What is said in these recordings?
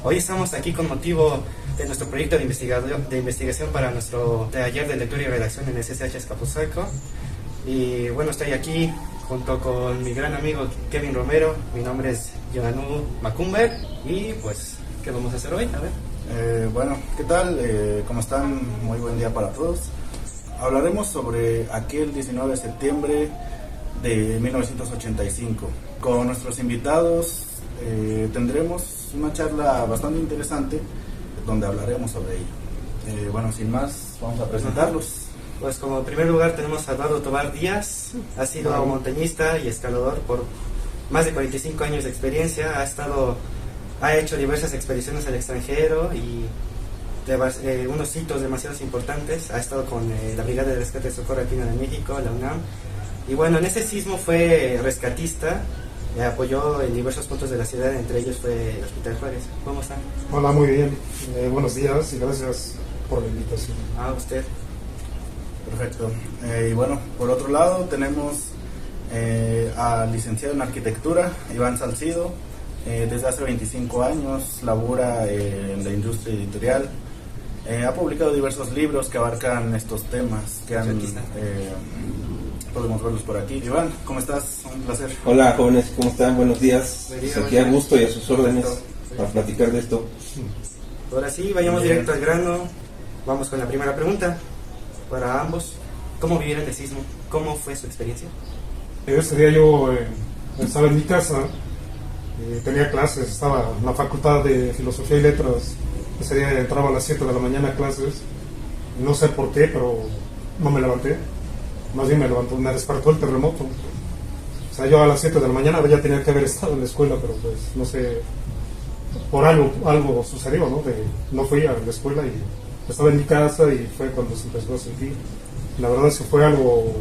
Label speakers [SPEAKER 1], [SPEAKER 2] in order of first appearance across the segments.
[SPEAKER 1] Hoy estamos aquí con motivo de nuestro proyecto de investigación para nuestro taller de lectura y redacción en el CCH Azcapotzalco. Y bueno, estoy aquí junto con mi gran amigo Kevin Romero. Mi nombre es Johannu Macumber y pues, ¿qué vamos a hacer hoy? A ver.
[SPEAKER 2] Bueno, ¿qué tal? ¿Cómo están? Muy buen día para todos. Hablaremos sobre aquel 19 de septiembre de 1985. Con nuestros invitados tendremos una charla bastante interesante donde hablaremos sobre ello. Bueno, sin más, vamos a presentarlos.
[SPEAKER 1] Pues como en primer lugar tenemos a Eduardo Tobar Díaz. Ha sido montañista y escalador por más de 45 años de experiencia. Ha hecho diversas expediciones al extranjero y unos hitos demasiado importantes. Ha estado con la Brigada de Rescate y Socorro Alpino de México, la UNAM. Y bueno, en ese sismo fue rescatista. Apoyó en diversos puntos de la ciudad, entre ellos fue el Hospital Juárez. ¿Cómo están?
[SPEAKER 3] Hola, muy bien. Buenos días y gracias por la invitación.
[SPEAKER 1] Usted.
[SPEAKER 2] Perfecto. Y bueno, por otro lado tenemos al licenciado en Arquitectura, Iván Salcido. Desde hace 25 años labora en la industria editorial. Ha publicado diversos libros que abarcan estos temas que han... podemos verlos por aquí. Iván, ¿cómo estás? Un placer.
[SPEAKER 4] Hola jóvenes, ¿cómo están? Buenos días. Pues aquí a gusto y a sus órdenes para platicar de esto.
[SPEAKER 1] Ahora sí, vayamos directo al grano. Vamos con la primera pregunta para ambos. ¿Cómo vivieron el sismo? ¿Cómo fue su experiencia?
[SPEAKER 3] Ese día yo estaba en mi casa, tenía clases, estaba en la Facultad de Filosofía y Letras. Ese día entraba a las 7 de la mañana a clases. No sé por qué, pero no me levanté. Más bien me despertó el terremoto. O sea, yo a las 7 de la mañana ya tenía que haber estado en la escuela, pero pues no sé, por algo sucedió, ¿no? No fui a la escuela y estaba en mi casa y fue cuando se empezó a sentir. La verdad es que fue algo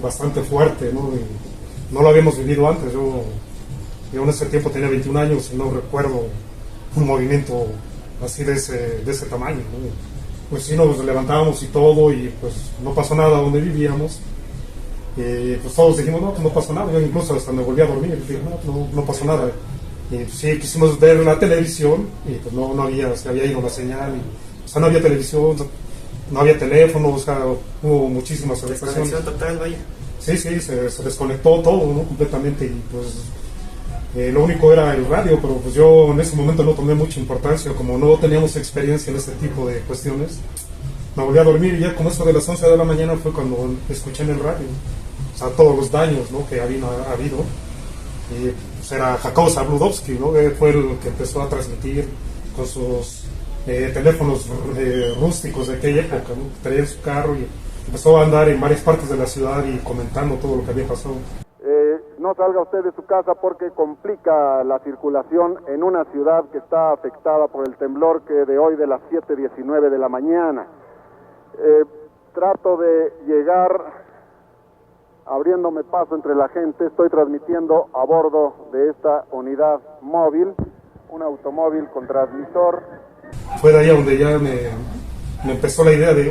[SPEAKER 3] bastante fuerte, ¿no? Y no lo habíamos vivido antes. Yo en ese tiempo tenía 21 años y no recuerdo un movimiento así de ese tamaño, ¿no? Pues sí, nos levantábamos y todo, y pues no pasó nada donde vivíamos. Pues todos dijimos, no, pues no pasó nada. Yo incluso hasta me volví a dormir, dije, no pasó nada. Y pues sí, quisimos ver la televisión, y pues no había, se había ido la señal. O sea, no había televisión, no había teléfono, o sea, hubo muchísimas afectaciones.
[SPEAKER 1] Desconexión total, vaya.
[SPEAKER 3] Sí, se desconectó todo, ¿no? Completamente, y pues... lo único era el radio, pero pues yo en ese momento no tomé mucha importancia, como no teníamos experiencia en ese tipo de cuestiones. Me volví a dormir y ya con eso de las 11 de la mañana fue cuando escuché en el radio, o sea, todos los daños, ¿no?, que había habido. Y pues era Jacobo Zabludovsky, ¿no?, fue el que empezó a transmitir con sus teléfonos rústicos de aquella época, ¿no?, que traía en su carro, y empezó a andar en varias partes de la ciudad y comentando todo lo que había pasado.
[SPEAKER 5] No salga usted de su casa porque complica la circulación en una ciudad que está afectada por el temblor que de hoy de las 7:19 de la mañana. Trato de llegar abriéndome paso entre la gente. Estoy transmitiendo a bordo de esta unidad móvil, un automóvil con transmisor.
[SPEAKER 3] Fue de ahí donde ya me empezó la idea de,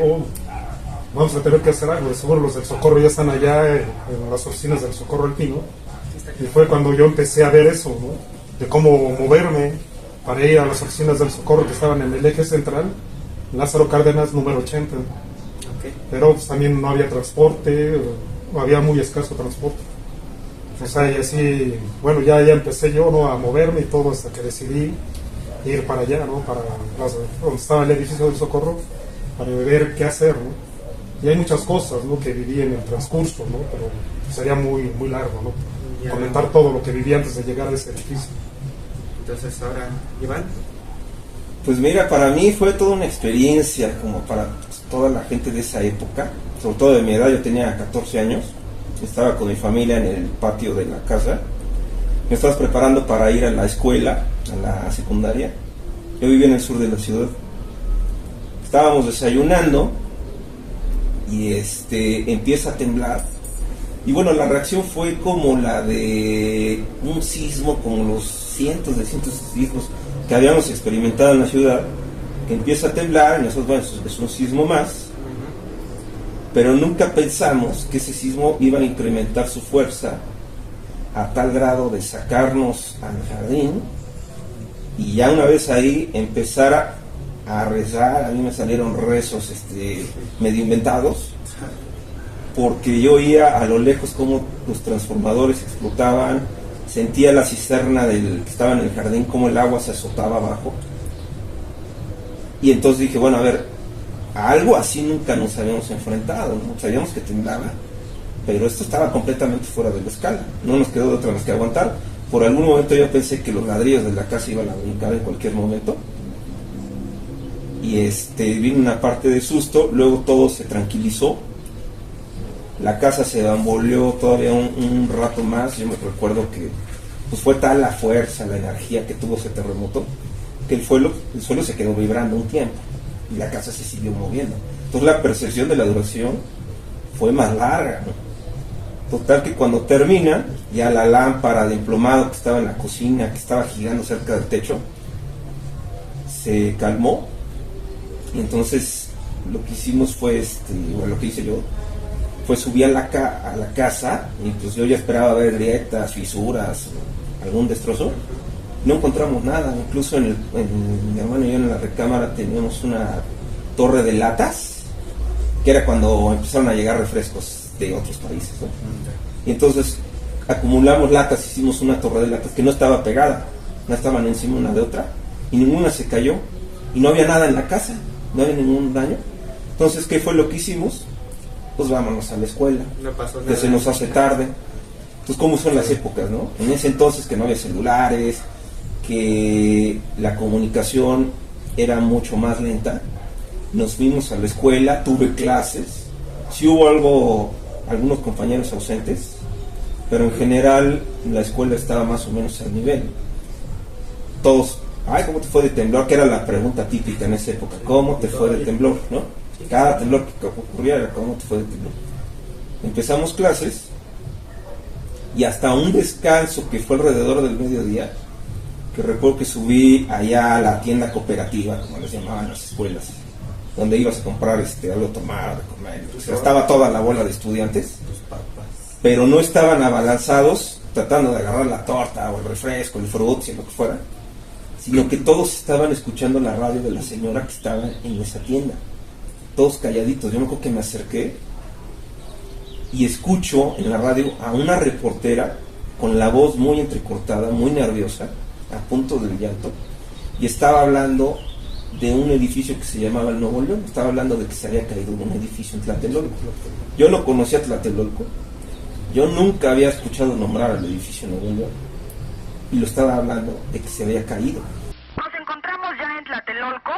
[SPEAKER 3] vamos a tener que hacer algo. De seguro los del Socorro ya están allá en las oficinas del Socorro Alpino. Y fue cuando yo empecé a ver eso, ¿no?, de cómo moverme para ir a las oficinas del Socorro que estaban en el eje central, Lázaro Cárdenas número 80. Pero pues también no había transporte, había muy escaso transporte. O sea, y así, bueno, ya empecé yo, ¿no?, a moverme y todo, hasta que decidí ir para allá, ¿no?, para donde estaba el edificio del Socorro, para ver qué hacer, ¿no? Y hay muchas cosas, ¿no?, que viví en el transcurso, ¿no?, pero sería muy largo, ¿no?, comentar todo lo que viví antes de llegar a ese edificio.
[SPEAKER 1] Entonces ahora, Iván.
[SPEAKER 4] Pues mira, para mí fue toda una experiencia, como para toda la gente de esa época, sobre todo de mi edad. Yo tenía 14 años, estaba con mi familia en el patio de la casa. Me estabas preparando para ir a la escuela, a la secundaria. Yo vivía en el sur de la ciudad. Estábamos desayunando y empieza a temblar. Y bueno, la reacción fue como la de un sismo, como los cientos de sismos que habíamos experimentado en la ciudad, que empieza a temblar, y nosotros, bueno, es un sismo más, pero nunca pensamos que ese sismo iba a incrementar su fuerza a tal grado de sacarnos al jardín, y ya una vez ahí empezar a rezar. A mí me salieron rezos medio inventados, porque yo oía a lo lejos cómo los transformadores explotaban, sentía la cisterna que estaba en el jardín, cómo el agua se azotaba abajo, y entonces dije, bueno, a ver, a algo así nunca nos habíamos enfrentado, ¿no? Sabíamos que temblaba, pero esto estaba completamente fuera de la escala, no nos quedó de otra más que aguantar. Por algún momento yo pensé que los ladrillos de la casa iban a brincar en cualquier momento, y vino una parte de susto. Luego todo se tranquilizó, la casa se bamboleó todavía un rato más. Yo me recuerdo que pues fue tal la fuerza, la energía que tuvo ese terremoto, que el suelo se quedó vibrando un tiempo y la casa se siguió moviendo. Entonces la percepción de la duración fue más larga, ¿no? Total que cuando termina, ya la lámpara de emplomado que estaba en la cocina, que estaba girando cerca del techo, se calmó. Y entonces lo que hicimos fue, lo que hice yo, fue subir a la casa, y pues yo ya esperaba ver grietas, fisuras, algún destrozo. No encontramos nada. Incluso mi hermano y yo en la recámara teníamos una torre de latas, que era cuando empezaron a llegar refrescos de otros países, ¿no? Y entonces acumulamos latas, hicimos una torre de latas que no estaba pegada, no estaban encima una de otra, y ninguna se cayó, y no había nada en la casa, no había ningún daño. Entonces, ¿qué fue lo que hicimos? Pues vámonos a la escuela,
[SPEAKER 1] no pasó nada,
[SPEAKER 4] que se nos hace tarde. Entonces, ¿cómo son las épocas, no? En ese entonces que no había celulares, que la comunicación era mucho más lenta, nos fuimos a la escuela, tuve clases, sí hubo algunos compañeros ausentes, pero en general la escuela estaba más o menos al nivel. Todos, ¿cómo te fue de temblor? Que era la pregunta típica en esa época, ¿cómo te fue de temblor? ¿No? Cada temblor que ocurría era ¿cómo te fue de temblor? Empezamos clases, y hasta un descanso que fue alrededor del mediodía, que recuerdo que subí allá a la tienda cooperativa, como les llamaban las escuelas, donde ibas a comprar algo tomar, de comer. O sea, estaba toda la bola de estudiantes, pero no estaban abalanzados tratando de agarrar la torta o el refresco, el frutzi, lo que fuera, sino que todos estaban escuchando la radio de la señora que estaba en esa tienda, todos calladitos. Yo me acuerdo que me acerqué y escucho en la radio a una reportera con la voz muy entrecortada, muy nerviosa, a punto del llanto, y estaba hablando de un edificio que se llamaba el Nuevo León. Estaba hablando de que se había caído un edificio en Tlatelolco. Yo no conocía Tlatelolco, yo nunca había escuchado nombrar al edificio Nuevo León, y lo estaba hablando de que se había caído.
[SPEAKER 6] Nos encontramos ya en Tlatelolco,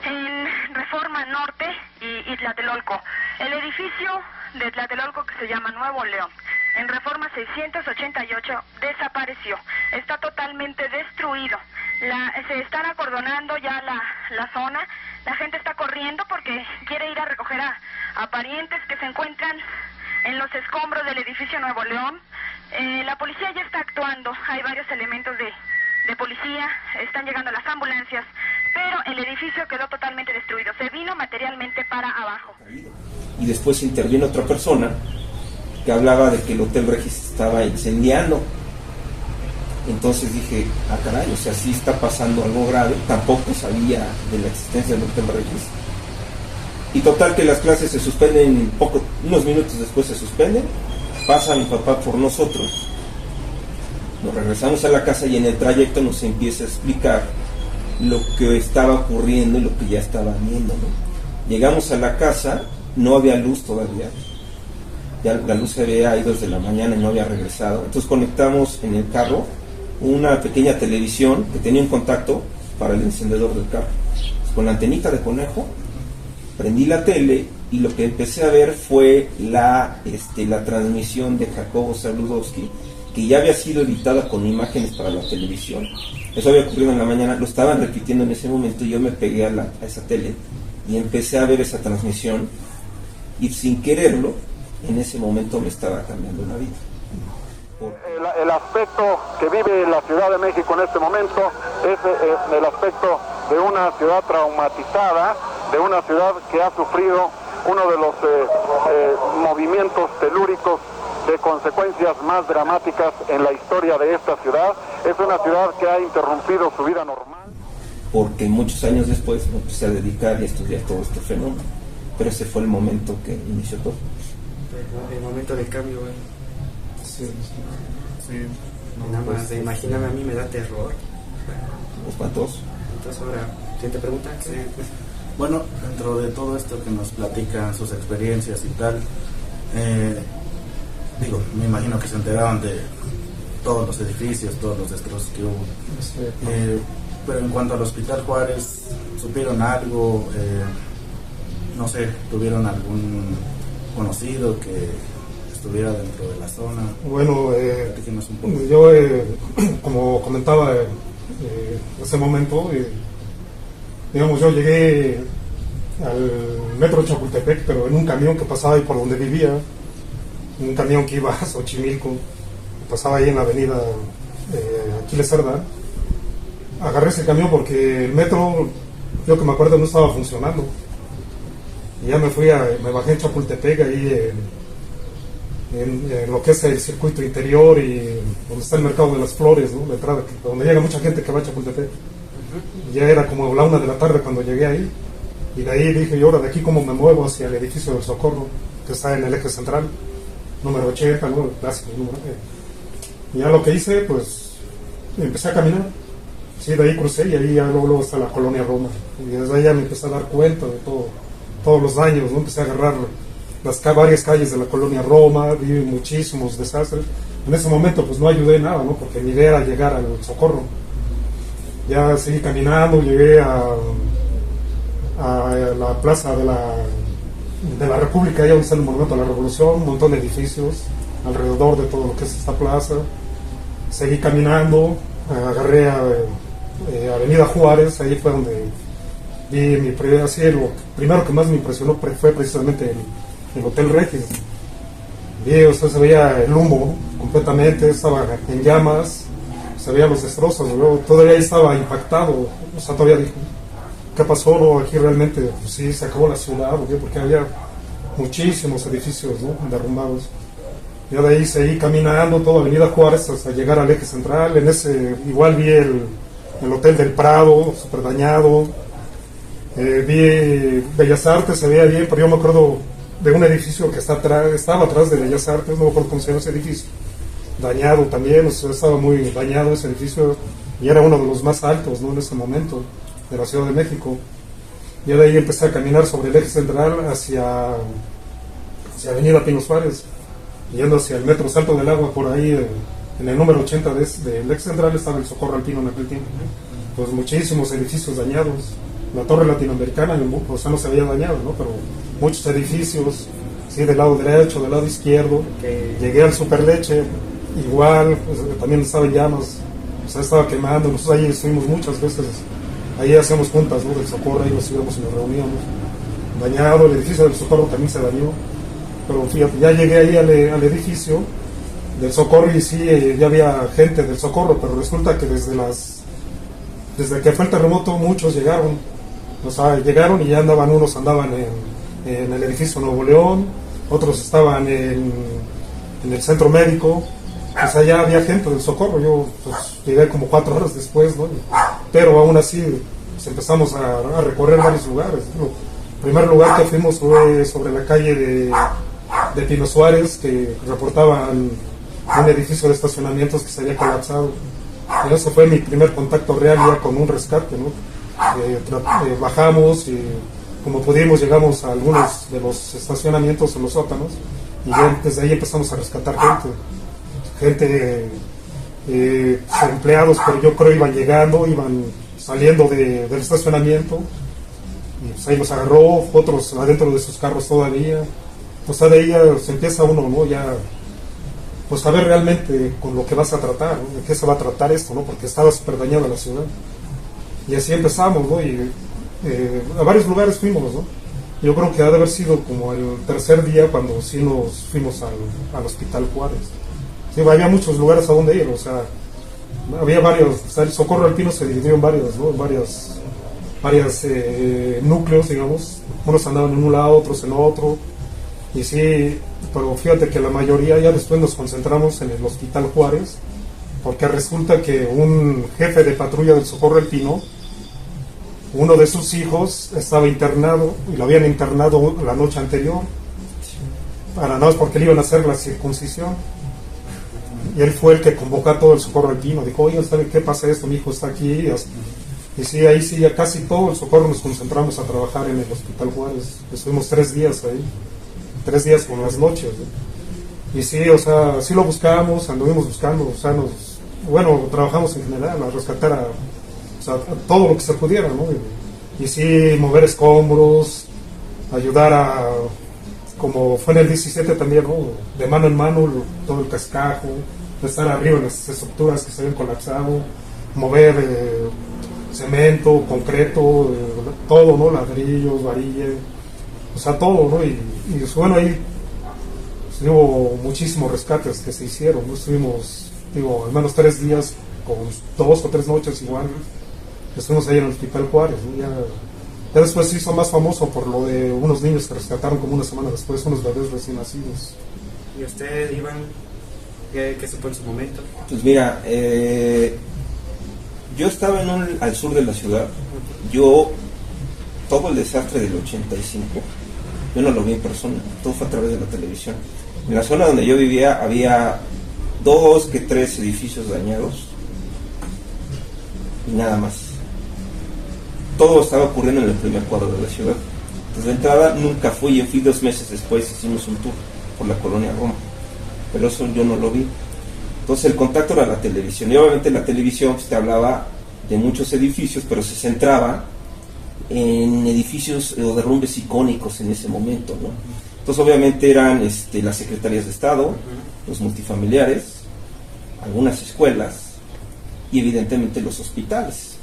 [SPEAKER 6] en Reforma Norte y Tlatelolco. El edificio de Tlatelolco, que se llama Nuevo León, en Reforma 688, desapareció. Está totalmente destruido. Se están acordonando ya la zona. La gente está corriendo porque quiere ir a recoger a parientes que se encuentran en los escombros del edificio Nuevo León. La policía ya está actuando. Hay varios elementos de policía. Están llegando las ambulancias. Pero el edificio quedó totalmente destruido. Se vino materialmente para abajo.
[SPEAKER 4] Y después interviene otra persona que hablaba de que el Hotel Regis estaba incendiando. Entonces dije, caray, o sea, sí está pasando algo grave. Tampoco sabía de la existencia del Hotel Regis. Y total que las clases se suspenden unos minutos después se suspenden. Pasa mi papá por nosotros. Nos regresamos a la casa, y en el trayecto nos empieza a explicar lo que estaba ocurriendo y lo que ya estaba viendo, ¿no? Llegamos a la casa, no había luz todavía. Ya la luz se había ido desde la mañana y no había regresado. Entonces conectamos en el carro una pequeña televisión que tenía un contacto para el encendedor del carro. Entonces, con la antenita de conejo prendí la tele, y lo que empecé a ver fue la transmisión de Jacobo Zabludowski, que ya había sido editada con imágenes para la televisión. Eso había ocurrido en la mañana, lo estaban repitiendo en ese momento, y yo me pegué a esa tele y empecé a ver esa transmisión y sin quererlo, en ese momento me estaba cambiando la vida.
[SPEAKER 5] El aspecto que vive la Ciudad de México en este momento es el aspecto de una ciudad traumatizada, de una ciudad que ha sufrido uno de los movimientos telúricos de consecuencias más dramáticas en la historia de esta ciudad. Es una ciudad que ha interrumpido su vida normal.
[SPEAKER 4] Porque muchos años después me empecé a dedicar y a estudiar todo este fenómeno. Pero ese fue el momento que inició todo.
[SPEAKER 1] El momento del cambio, güey.
[SPEAKER 3] Sí.
[SPEAKER 1] Nada más de imaginarme a mí me da terror.
[SPEAKER 4] ¿Los cuantos?
[SPEAKER 1] Entonces ahora, ¿quién te pregunta? Sí.
[SPEAKER 2] Bueno, dentro de todo esto que nos platican, sus experiencias y tal, me imagino que se enteraban de todos los edificios, todos los destrozos que hubo.
[SPEAKER 3] Sí.
[SPEAKER 2] Pero en cuanto al Hospital Juárez, ¿supieron algo? No sé, ¿tuvieron algún conocido que estuviera dentro de la zona?
[SPEAKER 3] Bueno,
[SPEAKER 2] Platíquenos un poco.
[SPEAKER 3] yo, como comentaba hace momento, digamos, yo llegué al metro Chapultepec, pero en un camión que pasaba ahí por donde vivía, un camión que iba a Xochimilco, pasaba ahí en la avenida Aquiles Cerdán. Agarré ese camión porque el metro, yo que me acuerdo, no estaba funcionando. Y ya me bajé en Chapultepec, ahí en lo que es el circuito interior y donde está el mercado de las flores, ¿no? La entrada, donde llega mucha gente que va a Chapultepec. Ya era como la 1 de la tarde cuando llegué ahí. Y de ahí dije, y ahora de aquí cómo me muevo hacia el edificio del Socorro, que está en el eje central, número 80, ¿no? El clásico número. Y ya lo que hice, pues empecé a caminar. Sí, de ahí crucé y ahí ya luego está la colonia Roma. Y desde ahí ya me empecé a dar cuenta de todos los daños, ¿no? Empecé a agarrar varias calles de la colonia Roma, vi muchísimos desastres. En ese momento pues no ayudé nada, ¿no? Porque mi idea era llegar al Socorro. Ya seguí caminando, llegué a la plaza de la República, allá donde está el Monumento a la Revolución, un montón de edificios alrededor de todo lo que es esta plaza. Seguí caminando, agarré a Avenida Juárez, ahí fue donde vi mi primer cielo. Lo primero que más me impresionó fue precisamente el Hotel Regis. Se veía el humo completamente, estaba en llamas, se veían los destrozos. Yo todavía estaba impactado, o sea, todavía dije, ¿qué pasó? No, aquí realmente, pues sí, se acabó la ciudad, porque había muchísimos edificios, ¿no? Derrumbados. Ya de ahí seguí caminando toda Avenida Juárez hasta llegar al eje central. En ese igual vi el Hotel del Prado, súper dañado. Vi Bellas Artes, se veía bien, pero yo me acuerdo de un edificio que estaba atrás de Bellas Artes, no me acuerdo cómo se llama ese edificio. Dañado también, o sea, estaba muy dañado ese edificio y era uno de los más altos, ¿no? En ese momento, de la Ciudad de México. Ya de ahí empecé a caminar sobre el eje central hacia Avenida Pino Suárez, yendo hacia el metro Salto del Agua. Por ahí en el número 80 del eje central estaba el Socorro Alpino en aquel tiempo, pues muchísimos edificios dañados. La Torre Latinoamericana, o sea, no se había dañado, ¿no? Pero muchos edificios, sí, del lado derecho, del lado izquierdo. Llegué al Superleche, igual, pues, también estaba en llamas, o sea, estaba quemando. Nosotros ahí estuvimos muchas veces, ahí hacíamos juntas, ¿no? Del Socorro, ahí nos íbamos y nos reuníamos. Dañado, el edificio del Socorro también se dañó. Pero fíjate, ya llegué ahí al edificio del Socorro y sí, ya había gente del Socorro, pero resulta que desde que fue el terremoto muchos llegaron. O sea, llegaron y ya unos andaban en el edificio Nuevo León, otros estaban en el centro médico. O sea, ya había gente del Socorro. Yo pues llegué como 4 horas después, ¿no? Pero aún así pues, empezamos a recorrer varios lugares, ¿no? El primer lugar que fuimos fue sobre la calle de Pino Suárez, que reportaban un edificio de estacionamientos que se había colapsado. Y ese fue mi primer contacto real ya con un rescate, ¿no? Bajamos y como pudimos llegamos a algunos de los estacionamientos en los sótanos y ya desde ahí empezamos a rescatar gente, empleados, pero yo creo iban saliendo del estacionamiento y pues ahí los agarró, otros adentro de sus carros todavía. O sea, de ahí ya se empieza uno, ¿no? Ya pues a ver realmente con lo que vas a tratar, ¿no? De qué se va a tratar esto, ¿no? Porque estaba súper dañada la ciudad. Y así empezamos, ¿no? Y a varios lugares fuimos, ¿no? Yo creo que ha de haber sido como el tercer día cuando sí nos fuimos al Hospital Juárez. Sí, había muchos lugares a donde ir, o sea, había varios, o sea, el Socorro Alpino se dividió en varios, ¿no? Varios núcleos, digamos. Unos andaban en un lado, otros en otro. Y sí, pero fíjate que la mayoría ya después nos concentramos en el Hospital Juárez, porque resulta que un jefe de patrulla del Socorro Alpino, uno de sus hijos estaba internado, y lo habían internado la noche anterior, para nada más porque le iban a hacer la circuncisión. Y él fue el que convocó a todo el Socorro Alpino. Dijo, oye, ¿sabe qué pasa esto? Mi hijo está aquí. Y sí, ahí sí, ya casi todo el Socorro nos concentramos a trabajar en el Hospital Juárez. Estuvimos 3 días ahí, 3 días con las noches, ¿no? Y sí, o sea, sí lo buscamos, anduvimos buscando, o sea, trabajamos en general a rescatar a todo lo que se pudiera, ¿no? Y sí, mover escombros, ayudar a, como fue en el 17 también, ¿no? De mano en mano, todo el cascajo, estar arriba en las estructuras que se habían colapsado, mover cemento, concreto, todo, ¿no? Ladrillos, varillas, o sea, todo, ¿no? Y bueno, ahí pues, hubo muchísimos rescates que se hicieron, ¿no? Estuvimos, al menos 3 días con 2 o 3 noches igual, estuvimos ahí en el Hospital Juárez, ¿no? Ya después se hizo más famoso por lo de unos niños que rescataron como una semana después, unos bebés recién nacidos.
[SPEAKER 1] ¿Y usted, Iván, qué supo en su momento?
[SPEAKER 4] Pues mira, yo estaba al sur de la ciudad. Todo el desastre del 85, yo no lo vi en persona, todo fue a través de la televisión. En la zona donde yo vivía había 2 que 3 edificios dañados y nada más. Todo estaba ocurriendo en el primer cuadro de la ciudad. Entonces de entrada nunca fui, yo fui 2 meses después, hicimos un tour por la colonia Roma, pero eso yo no lo vi. Entonces el contacto era la televisión, y obviamente la televisión pues, te hablaba de muchos edificios, pero se centraba en edificios o derrumbes icónicos en ese momento, ¿no? Entonces obviamente eran las secretarías de Estado, los multifamiliares, algunas escuelas y evidentemente los hospitales.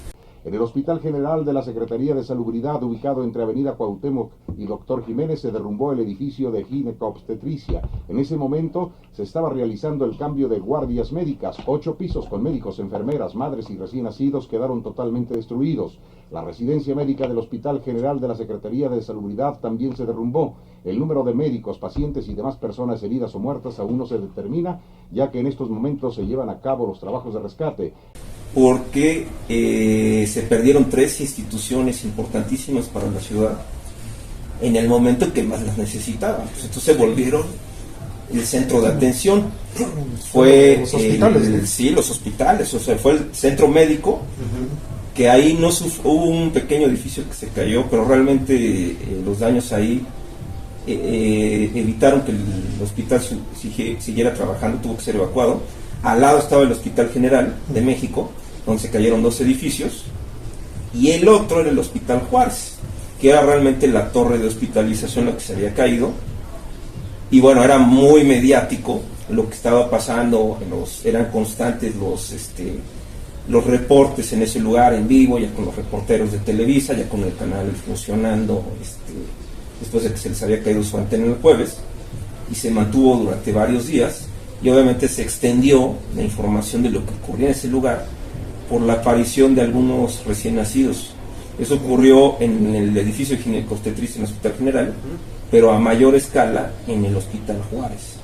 [SPEAKER 7] En el Hospital General de la Secretaría de Salubridad, ubicado entre Avenida Cuauhtémoc y Doctor Jiménez, se derrumbó el edificio de ginecobstetricia. En ese momento se estaba realizando el cambio de guardias médicas. 8 pisos con médicos, enfermeras, madres y recién nacidos quedaron totalmente destruidos. La residencia médica del Hospital General de la Secretaría de Salubridad también se derrumbó. El número de médicos, pacientes y demás personas heridas o muertas aún no se determina, ya que en estos momentos se llevan a cabo los trabajos de rescate.
[SPEAKER 4] Porque se perdieron 3 instituciones importantísimas para la ciudad en el momento en que más las necesitaban. Pues entonces se volvieron el centro de atención. Fue
[SPEAKER 3] los hospitales,
[SPEAKER 4] sí, los hospitales, o sea, fue el centro médico, que ahí no hubo un pequeño edificio que se cayó, pero realmente los daños ahí evitaron que el hospital siguiera trabajando, tuvo que ser evacuado. Al lado estaba el Hospital General de México, donde se cayeron 2 edificios, y el otro era el Hospital Juárez, que era realmente la torre de hospitalización la que se había caído. Y bueno, era muy mediático lo que estaba pasando, eran constantes los reportes en ese lugar en vivo, ya con los reporteros de Televisa, ya con el canal funcionando, después de que se les había caído su antena el jueves, y se mantuvo durante varios días. Y obviamente se extendió la información de lo que ocurría en ese lugar por la aparición de algunos recién nacidos. Eso ocurrió en el edificio de ginecobstetricia en el Hospital General, pero a mayor escala en el Hospital Juárez.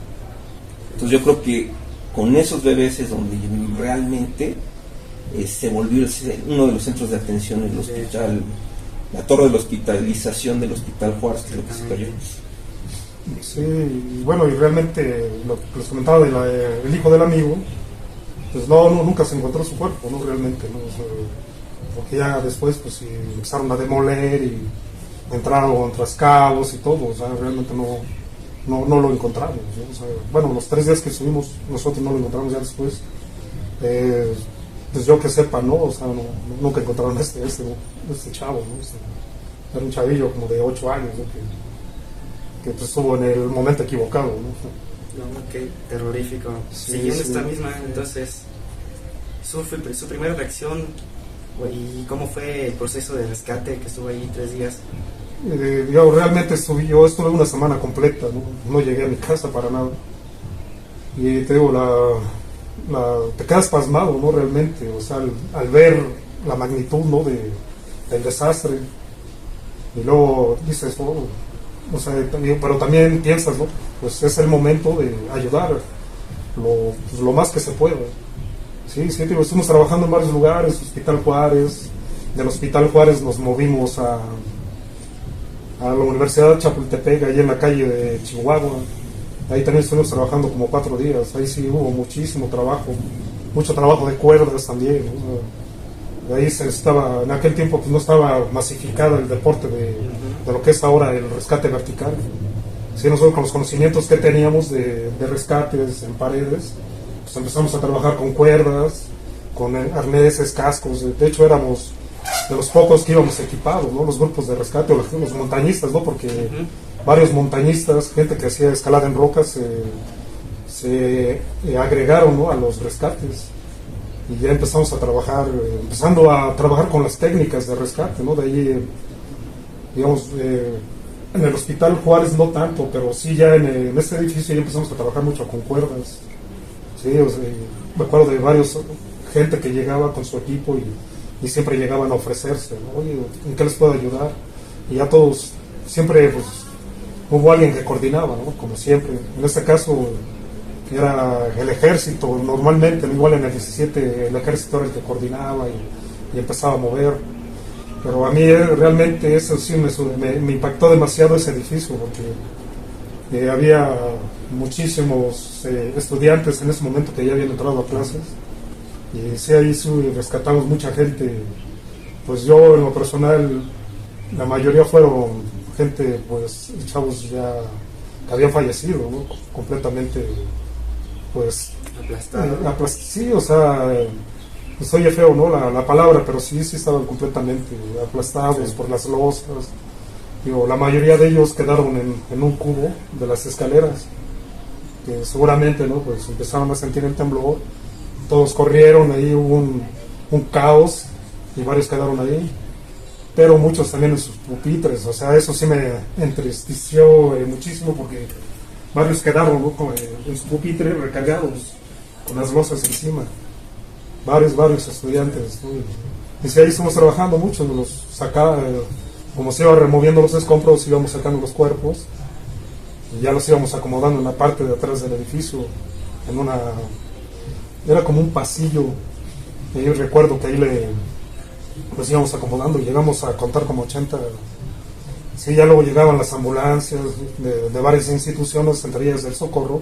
[SPEAKER 4] Entonces yo creo que con esos bebés es donde realmente se volvió uno de los centros de atención en el hospital, la torre de la hospitalización del Hospital Juárez, que es lo que se cayó.
[SPEAKER 3] Sí, y bueno, y realmente lo que les comentaba del hijo del amigo, pues nunca se encontró su cuerpo, ¿no? Realmente, ¿no? O sea, porque ya después pues sí, empezaron a demoler y entraron tras cabos y todo, o sea, realmente no lo encontramos, ¿no? O sea, bueno, los 3 días que subimos nosotros no lo encontramos ya después, pues yo que sepa, ¿no? O sea, nunca encontraron este chavo, ¿no? Era un chavillo como de 8 años, ¿no? Que pues estuvo en el momento equivocado, ¿no?
[SPEAKER 1] Qué terrorífico.
[SPEAKER 3] Sí,
[SPEAKER 1] Siguiendo
[SPEAKER 3] sí.
[SPEAKER 1] esta misma, entonces, su primera reacción y cómo fue el proceso de rescate que estuvo ahí 3 días.
[SPEAKER 3] Yo realmente estuve una semana completa, no llegué a mi casa para nada. Y te digo, te quedas pasmado, ¿no? Realmente, o sea, al ver la magnitud, ¿no? del desastre. Y luego dices, oh, o sea, pero también piensas, ¿no? Pues es el momento de ayudar lo más que se pueda. Sí, digo, estuvimos trabajando en varios lugares, Hospital Juárez. Del Hospital Juárez nos movimos a la Universidad de Chapultepec, ahí en la calle de Chihuahua. Ahí también estuvimos trabajando como 4 días. Ahí sí hubo muchísimo trabajo, mucho trabajo de cuerdas también, ¿no? Ahí en aquel tiempo pues no estaba masificado el deporte de lo que es ahora el rescate vertical. Sí, nosotros con los conocimientos que teníamos de rescates en paredes, pues empezamos a trabajar con cuerdas, con arneses, cascos. De hecho éramos de los pocos que íbamos equipados, ¿no? Los grupos de rescate, los montañistas, ¿no? Porque varios montañistas, gente que hacía escalada en rocas, se agregaron, ¿no? A los rescates. Y ya empezando a trabajar con las técnicas de rescate, ¿no? De ahí, digamos, en el Hospital Juárez no tanto, pero sí ya en este edificio ya empezamos a trabajar mucho con cuerdas. Sí, o sea, me acuerdo de varios gente que llegaba con su equipo y siempre llegaban a ofrecerse, ¿no? Oye, ¿en qué les puedo ayudar? Y ya todos, siempre pues, hubo alguien que coordinaba, ¿no? Como siempre. En este caso era el ejército, normalmente, igual en el 17 el ejército era el que coordinaba y empezaba a mover. Pero a mí realmente eso sí me impactó demasiado ese edificio, porque había muchísimos estudiantes en ese momento que ya habían entrado a clases. Y sí, ahí sí rescatamos mucha gente. Pues yo en lo personal, la mayoría fueron gente, pues chavos ya que habían fallecido, ¿no? Completamente, pues
[SPEAKER 1] aplastado.
[SPEAKER 3] Sí, o sea, pues oye feo, ¿no? La palabra, pero sí estaban completamente aplastados por las losas. Digo, la mayoría de ellos quedaron en un cubo de las escaleras, que seguramente, ¿no? Pues empezaron a sentir el temblor. Todos corrieron, ahí hubo un caos y varios quedaron ahí, pero muchos también en sus pupitres. O sea, eso sí me entristeció muchísimo, porque varios quedaron, ¿no? En su pupitre recargados con las losas encima, varios estudiantes, ¿no? Y sí, ahí estamos trabajando mucho, como se iba removiendo los escombros, íbamos sacando los cuerpos y ya los íbamos acomodando en la parte de atrás del edificio, era como un pasillo. Y yo recuerdo que ahí pues íbamos acomodando y llegamos a contar como 80. Sí, ya luego llegaban las ambulancias de varias instituciones, entre ellas del Socorro,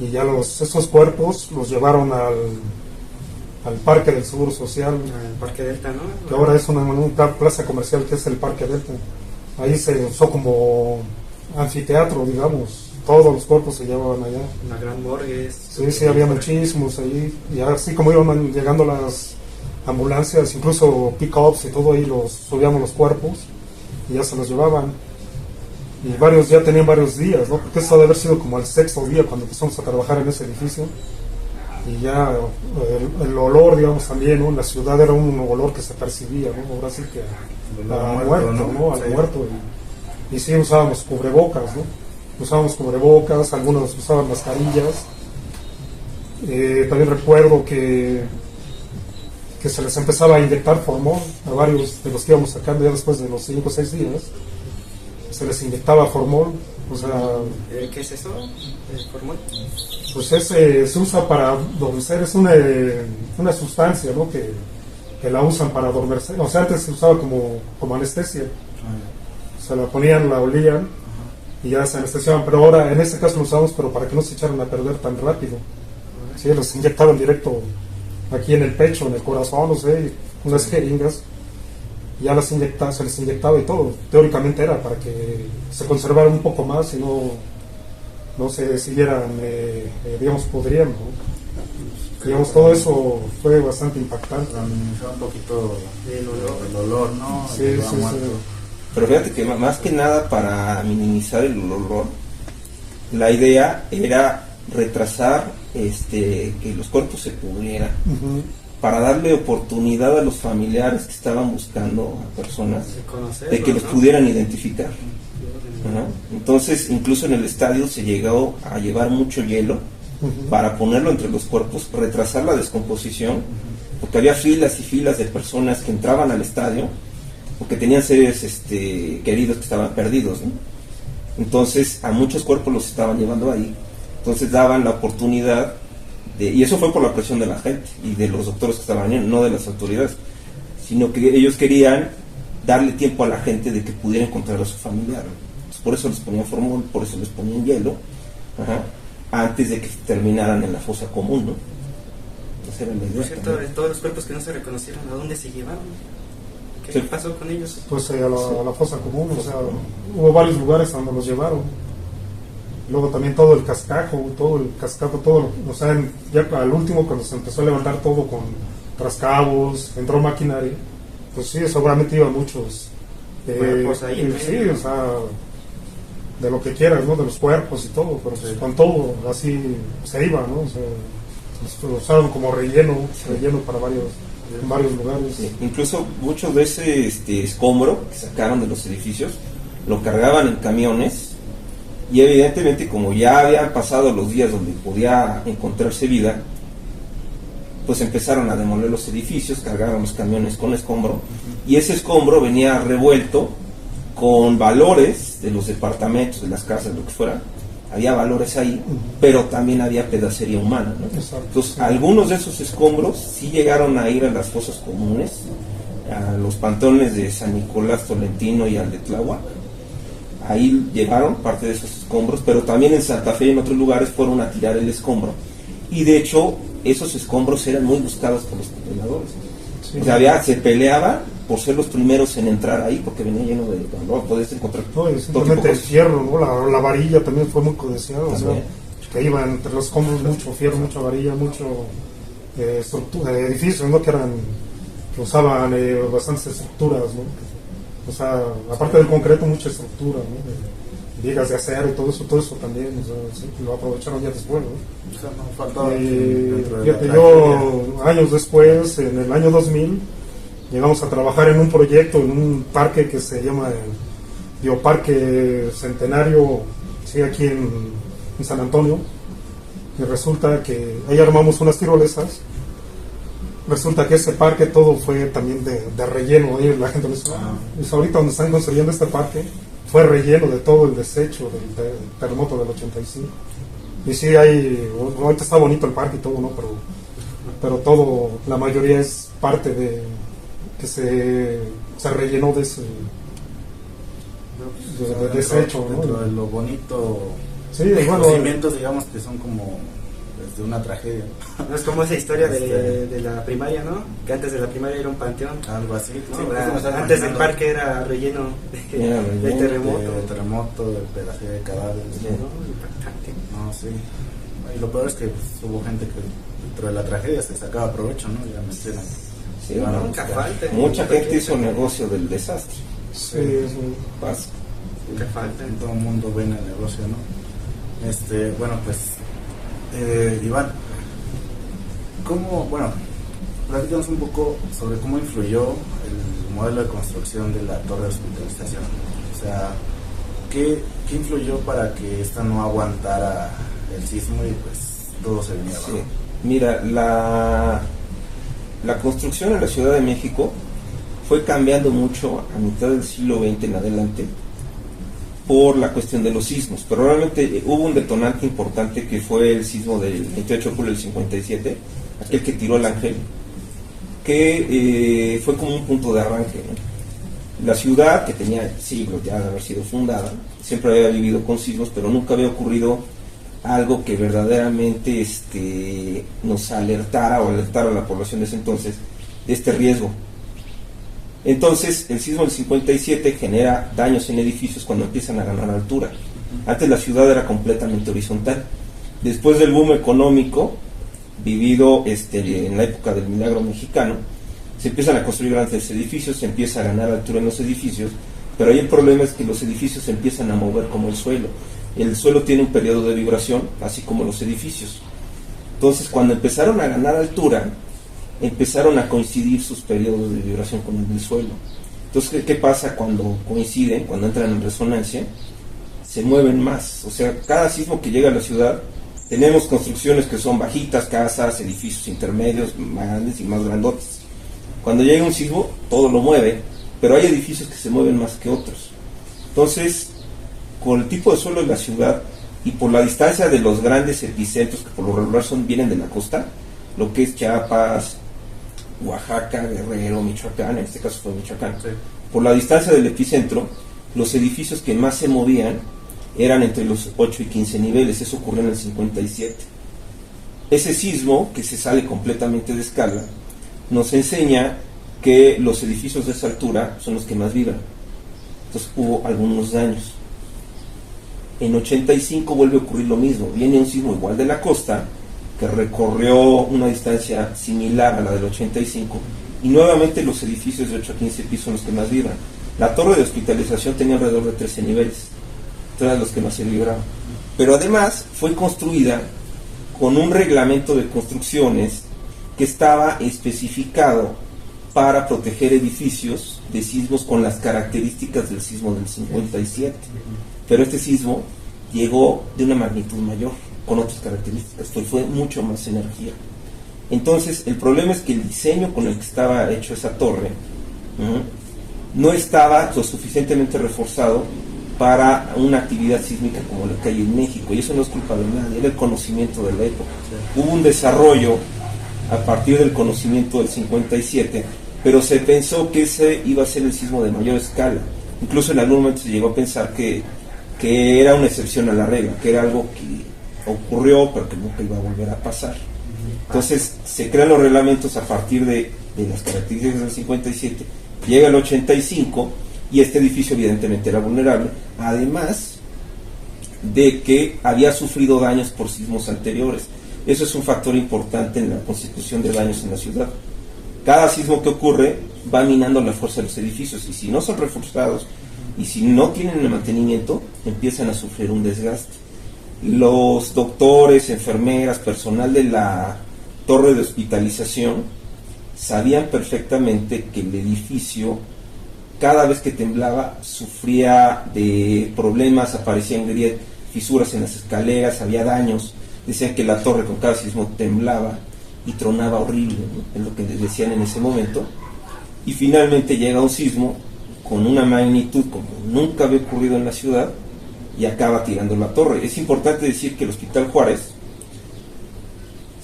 [SPEAKER 3] y ya esos cuerpos los llevaron al Parque del Seguro Social,
[SPEAKER 1] El Parque Delta, ¿no?
[SPEAKER 3] que ahora es una plaza comercial, que es el Parque Delta. Ahí se usó como anfiteatro, digamos. Todos los cuerpos se llevaban allá.
[SPEAKER 1] Una gran morgue.
[SPEAKER 3] Sí, había muchísimos ahí. Y así como iban llegando las ambulancias, incluso pick-ups y todo, ahí subíamos los cuerpos y ya se los llevaban. Y varios ya tenían varios días, ¿no? Porque eso debe haber sido como el 6º día cuando empezamos a trabajar en ese edificio. Y ya el olor, digamos, también, ¿no? En la ciudad era un olor que se percibía, ¿no? Ahora sí que a muerto, ¿no? Al muerto. Y sí usábamos cubrebocas, ¿no? Algunos usaban mascarillas. También recuerdo que se les empezaba a inyectar formol a varios de los que íbamos sacando ya después de los 5 o 6 días. Se les inyectaba formol, o sea...
[SPEAKER 1] ¿Qué es eso? ¿El formol?
[SPEAKER 3] Pues se usa para adormecer, es una sustancia, ¿no? Que la usan para adormecer. O sea, antes se usaba como anestesia. Se la ponían, la olían y ya se anestesiaban, pero ahora en este caso lo usamos pero para que no se echaran a perder tan rápido. Sí, los inyectaban directo aquí en el pecho, en el corazón, no sé, unas jeringas, y ya se les inyectaba y todo. Teóricamente era para que se conservaran un poco más y no se siguieran, digamos, pudriendo, ¿no? Digamos, todo eso fue bastante impactante.
[SPEAKER 2] Un poquito el olor, ¿no?
[SPEAKER 3] Sí.
[SPEAKER 4] Pero fíjate que más que nada, para minimizar el olor, la idea era retrasar que los cuerpos se pudrieran. para darle oportunidad a los familiares que estaban buscando a personas de que los pudieran identificar. ¿No? Entonces, incluso en el estadio se llegó a llevar mucho hielo para ponerlo entre los cuerpos, retrasar la descomposición, porque había filas y filas de personas que entraban al estadio porque tenían seres queridos que estaban perdidos, ¿no? Entonces a muchos cuerpos los estaban llevando ahí, entonces daban la oportunidad y eso fue por la presión de la gente y de los doctores que estaban ahí, no de las autoridades, sino que ellos querían darle tiempo a la gente de que pudiera encontrar a su familiar. Entonces, por eso les ponían formol, por eso les ponían hielo, antes de que terminaran en la fosa común, ¿no? Esa era la idea.
[SPEAKER 1] Por cierto, de todos los cuerpos que no se reconocieron, ¿a dónde se llevaron? ¿Qué pasó con ellos?
[SPEAKER 3] Pues a la fosa común, o sea, hubo varios lugares donde los llevaron. Luego también todo el cascajo, o sea, ya al último cuando se empezó a levantar todo con trascabos, entró maquinaria, pues sí, seguramente iban muchos.
[SPEAKER 1] Pues ahí
[SPEAKER 3] sí, o sea, de lo que quieras, ¿no? De los cuerpos y todo, pero con todo así se iba, ¿no? O sea, lo usaron como relleno para varios lugares.
[SPEAKER 4] Sí. Incluso muchos de ese escombro que sacaron de los edificios lo cargaban en camiones y evidentemente como ya habían pasado los días donde podía encontrarse vida, pues empezaron a demoler los edificios, cargaron los camiones con escombro y ese escombro venía revuelto con valores de los departamentos, de las casas, lo que fuera. Había valores ahí, pero también había pedacería humana, ¿no?
[SPEAKER 3] Exacto.
[SPEAKER 4] Entonces, algunos de esos escombros sí llegaron a ir a las fosas comunes, a los panteones de San Nicolás Tolentino y al de Tláhuac. Ahí llevaron parte de esos escombros, pero también en Santa Fe y en otros lugares fueron a tirar el escombro. Y de hecho, esos escombros eran muy buscados por los pobladores. Sí. O sea, se peleaban por ser los primeros en entrar ahí, porque venía lleno de valor, podías encontrar
[SPEAKER 3] simplemente el fierro, ¿no? La varilla también fue muy codiciada, o sea, que iban entre los escombros mucho fierro, mucha varilla, mucho estructura, edificios, ¿no? Que usaban bastantes estructuras, ¿no? O sea, aparte del concreto, mucha estructura, ¿no? Vigas de acero y todo eso también, o sea, sí, lo aprovecharon ya después, ¿no?
[SPEAKER 2] O sea, no faltaba
[SPEAKER 3] fíjate, yo años después, en el año 2000, llegamos a trabajar en un proyecto, en un parque que se llama el Bioparque Centenario, sí, aquí en San Antonio, y resulta que ahí armamos unas tirolesas. Resulta que ese parque todo fue también de relleno, y la gente dice, pues ahorita donde están construyendo este parque fue relleno de todo el desecho del terremoto del 85. Y sí, ahorita está bonito el parque y todo, ¿no? Pero todo, la mayoría es parte de que se rellenó de ese desecho, ¿no?
[SPEAKER 2] Dentro de lo bonito,
[SPEAKER 3] sí, bueno,
[SPEAKER 2] movimientos, digamos, que son como de una tragedia.
[SPEAKER 1] No es como esa historia de la primaria, ¿no? Que antes de la primaria era un panteón.
[SPEAKER 2] Algo así.
[SPEAKER 1] No,
[SPEAKER 2] Sí,
[SPEAKER 1] antes del parque era relleno de
[SPEAKER 2] terremoto, de pedaceo de cadáveres.
[SPEAKER 1] Sí, ¿no? Impactante.
[SPEAKER 2] No, sí. Y lo peor es que hubo gente que dentro de la tragedia se sacaba provecho, ¿no? Ya mencionan.
[SPEAKER 4] Sí,
[SPEAKER 1] nunca falta.
[SPEAKER 4] Mucha gente hizo negocio del desastre.
[SPEAKER 3] Sí, eso
[SPEAKER 4] pasa.
[SPEAKER 1] Nunca falta.
[SPEAKER 2] En todo el mundo ven el negocio, ¿no? Bueno, pues, Iván, platícanos un poco sobre cómo influyó el modelo de construcción de la torre de hospitalización. O sea, ¿qué influyó para que esta no aguantara el sismo y pues todo se venía abajo?
[SPEAKER 4] Sí. Mira, la construcción en la Ciudad de México fue cambiando mucho a mitad del siglo XX en adelante por la cuestión de los sismos, pero realmente hubo un detonante importante que fue el sismo del 28 de julio del 57, aquel que tiró el Ángel, que fue como un punto de arranque, ¿no? La ciudad, que tenía siglos ya de haber sido fundada, siempre había vivido con sismos, pero nunca había ocurrido algo que verdaderamente nos alertara o alertara a la población de ese entonces de este riesgo. Entonces el sismo del 57 genera daños en edificios cuando empiezan a ganar altura. Antes la ciudad era completamente horizontal. Después del boom económico vivido en la época del milagro mexicano, se empiezan a construir grandes edificios, se empieza a ganar altura en los edificios, pero ahí el problema es que los edificios se empiezan a mover como el suelo. El suelo tiene un periodo de vibración, así como los edificios. Entonces, cuando empezaron a ganar altura, empezaron a coincidir sus periodos de vibración con el del suelo. Entonces, ¿qué pasa cuando coinciden, cuando entran en resonancia? Se mueven más. O sea, cada sismo que llega a la ciudad, tenemos construcciones que son bajitas, casas, edificios intermedios, más grandes y más grandotes. Cuando llega un sismo, todo lo mueve, pero hay edificios que se mueven más que otros. Entonces, con el tipo de suelo de la ciudad y por la distancia de los grandes epicentros, que por lo regular vienen de la costa, lo que es Chiapas, Oaxaca, Guerrero, Michoacán, en este caso fue Michoacán, sí. Por la distancia del epicentro, los edificios que más se movían eran entre los 8 y 15 niveles. Eso ocurrió en el 57. Ese sismo, que se sale completamente de escala, nos enseña que los edificios de esa altura son los que más vibran. Entonces hubo algunos daños. En 85 vuelve a ocurrir lo mismo. Viene un sismo igual de la costa, que recorrió una distancia similar a la del 85, y nuevamente los edificios de 8 a 15 pisos son los que más vibran. La torre de hospitalización tenía alrededor de 13 niveles, eran los que más se vibraban. Pero además fue construida con un reglamento de construcciones que estaba especificado para proteger edificios de sismos con las características del sismo del 57. Pero este sismo llegó de una magnitud mayor, con otras características, fue mucho más energía. Entonces, el problema es que el diseño con el que estaba hecho esa torre no estaba lo suficientemente reforzado para una actividad sísmica como la que hay en México, y eso no es culpa de nadie, era el conocimiento de la época. Hubo un desarrollo a partir del conocimiento del 57, pero se pensó que ese iba a ser el sismo de mayor escala. Incluso en algún momento se llegó a pensar que era una excepción a la regla, que era algo que ocurrió pero que nunca iba a volver a pasar. Entonces se crean los reglamentos a partir de las características del 57, llega el 85 y este edificio evidentemente era vulnerable, además de que había sufrido daños por sismos anteriores. Eso es un factor importante en la constitución de daños en la ciudad. Cada sismo que ocurre va minando la fuerza de los edificios, y si no son reforzados y si no tienen el mantenimiento, empiezan a sufrir un desgaste. Los doctores, enfermeras, personal de la torre de hospitalización sabían perfectamente que el edificio, cada vez que temblaba, sufría de problemas, aparecían fisuras en las escaleras, había daños. Decían que la torre con cada sismo temblaba y tronaba horrible, ¿no? Es lo que les decían en ese momento. Y finalmente llega un sismo con una magnitud como nunca había ocurrido en la ciudad y acaba tirando la torre. Es importante decir que el Hospital Juárez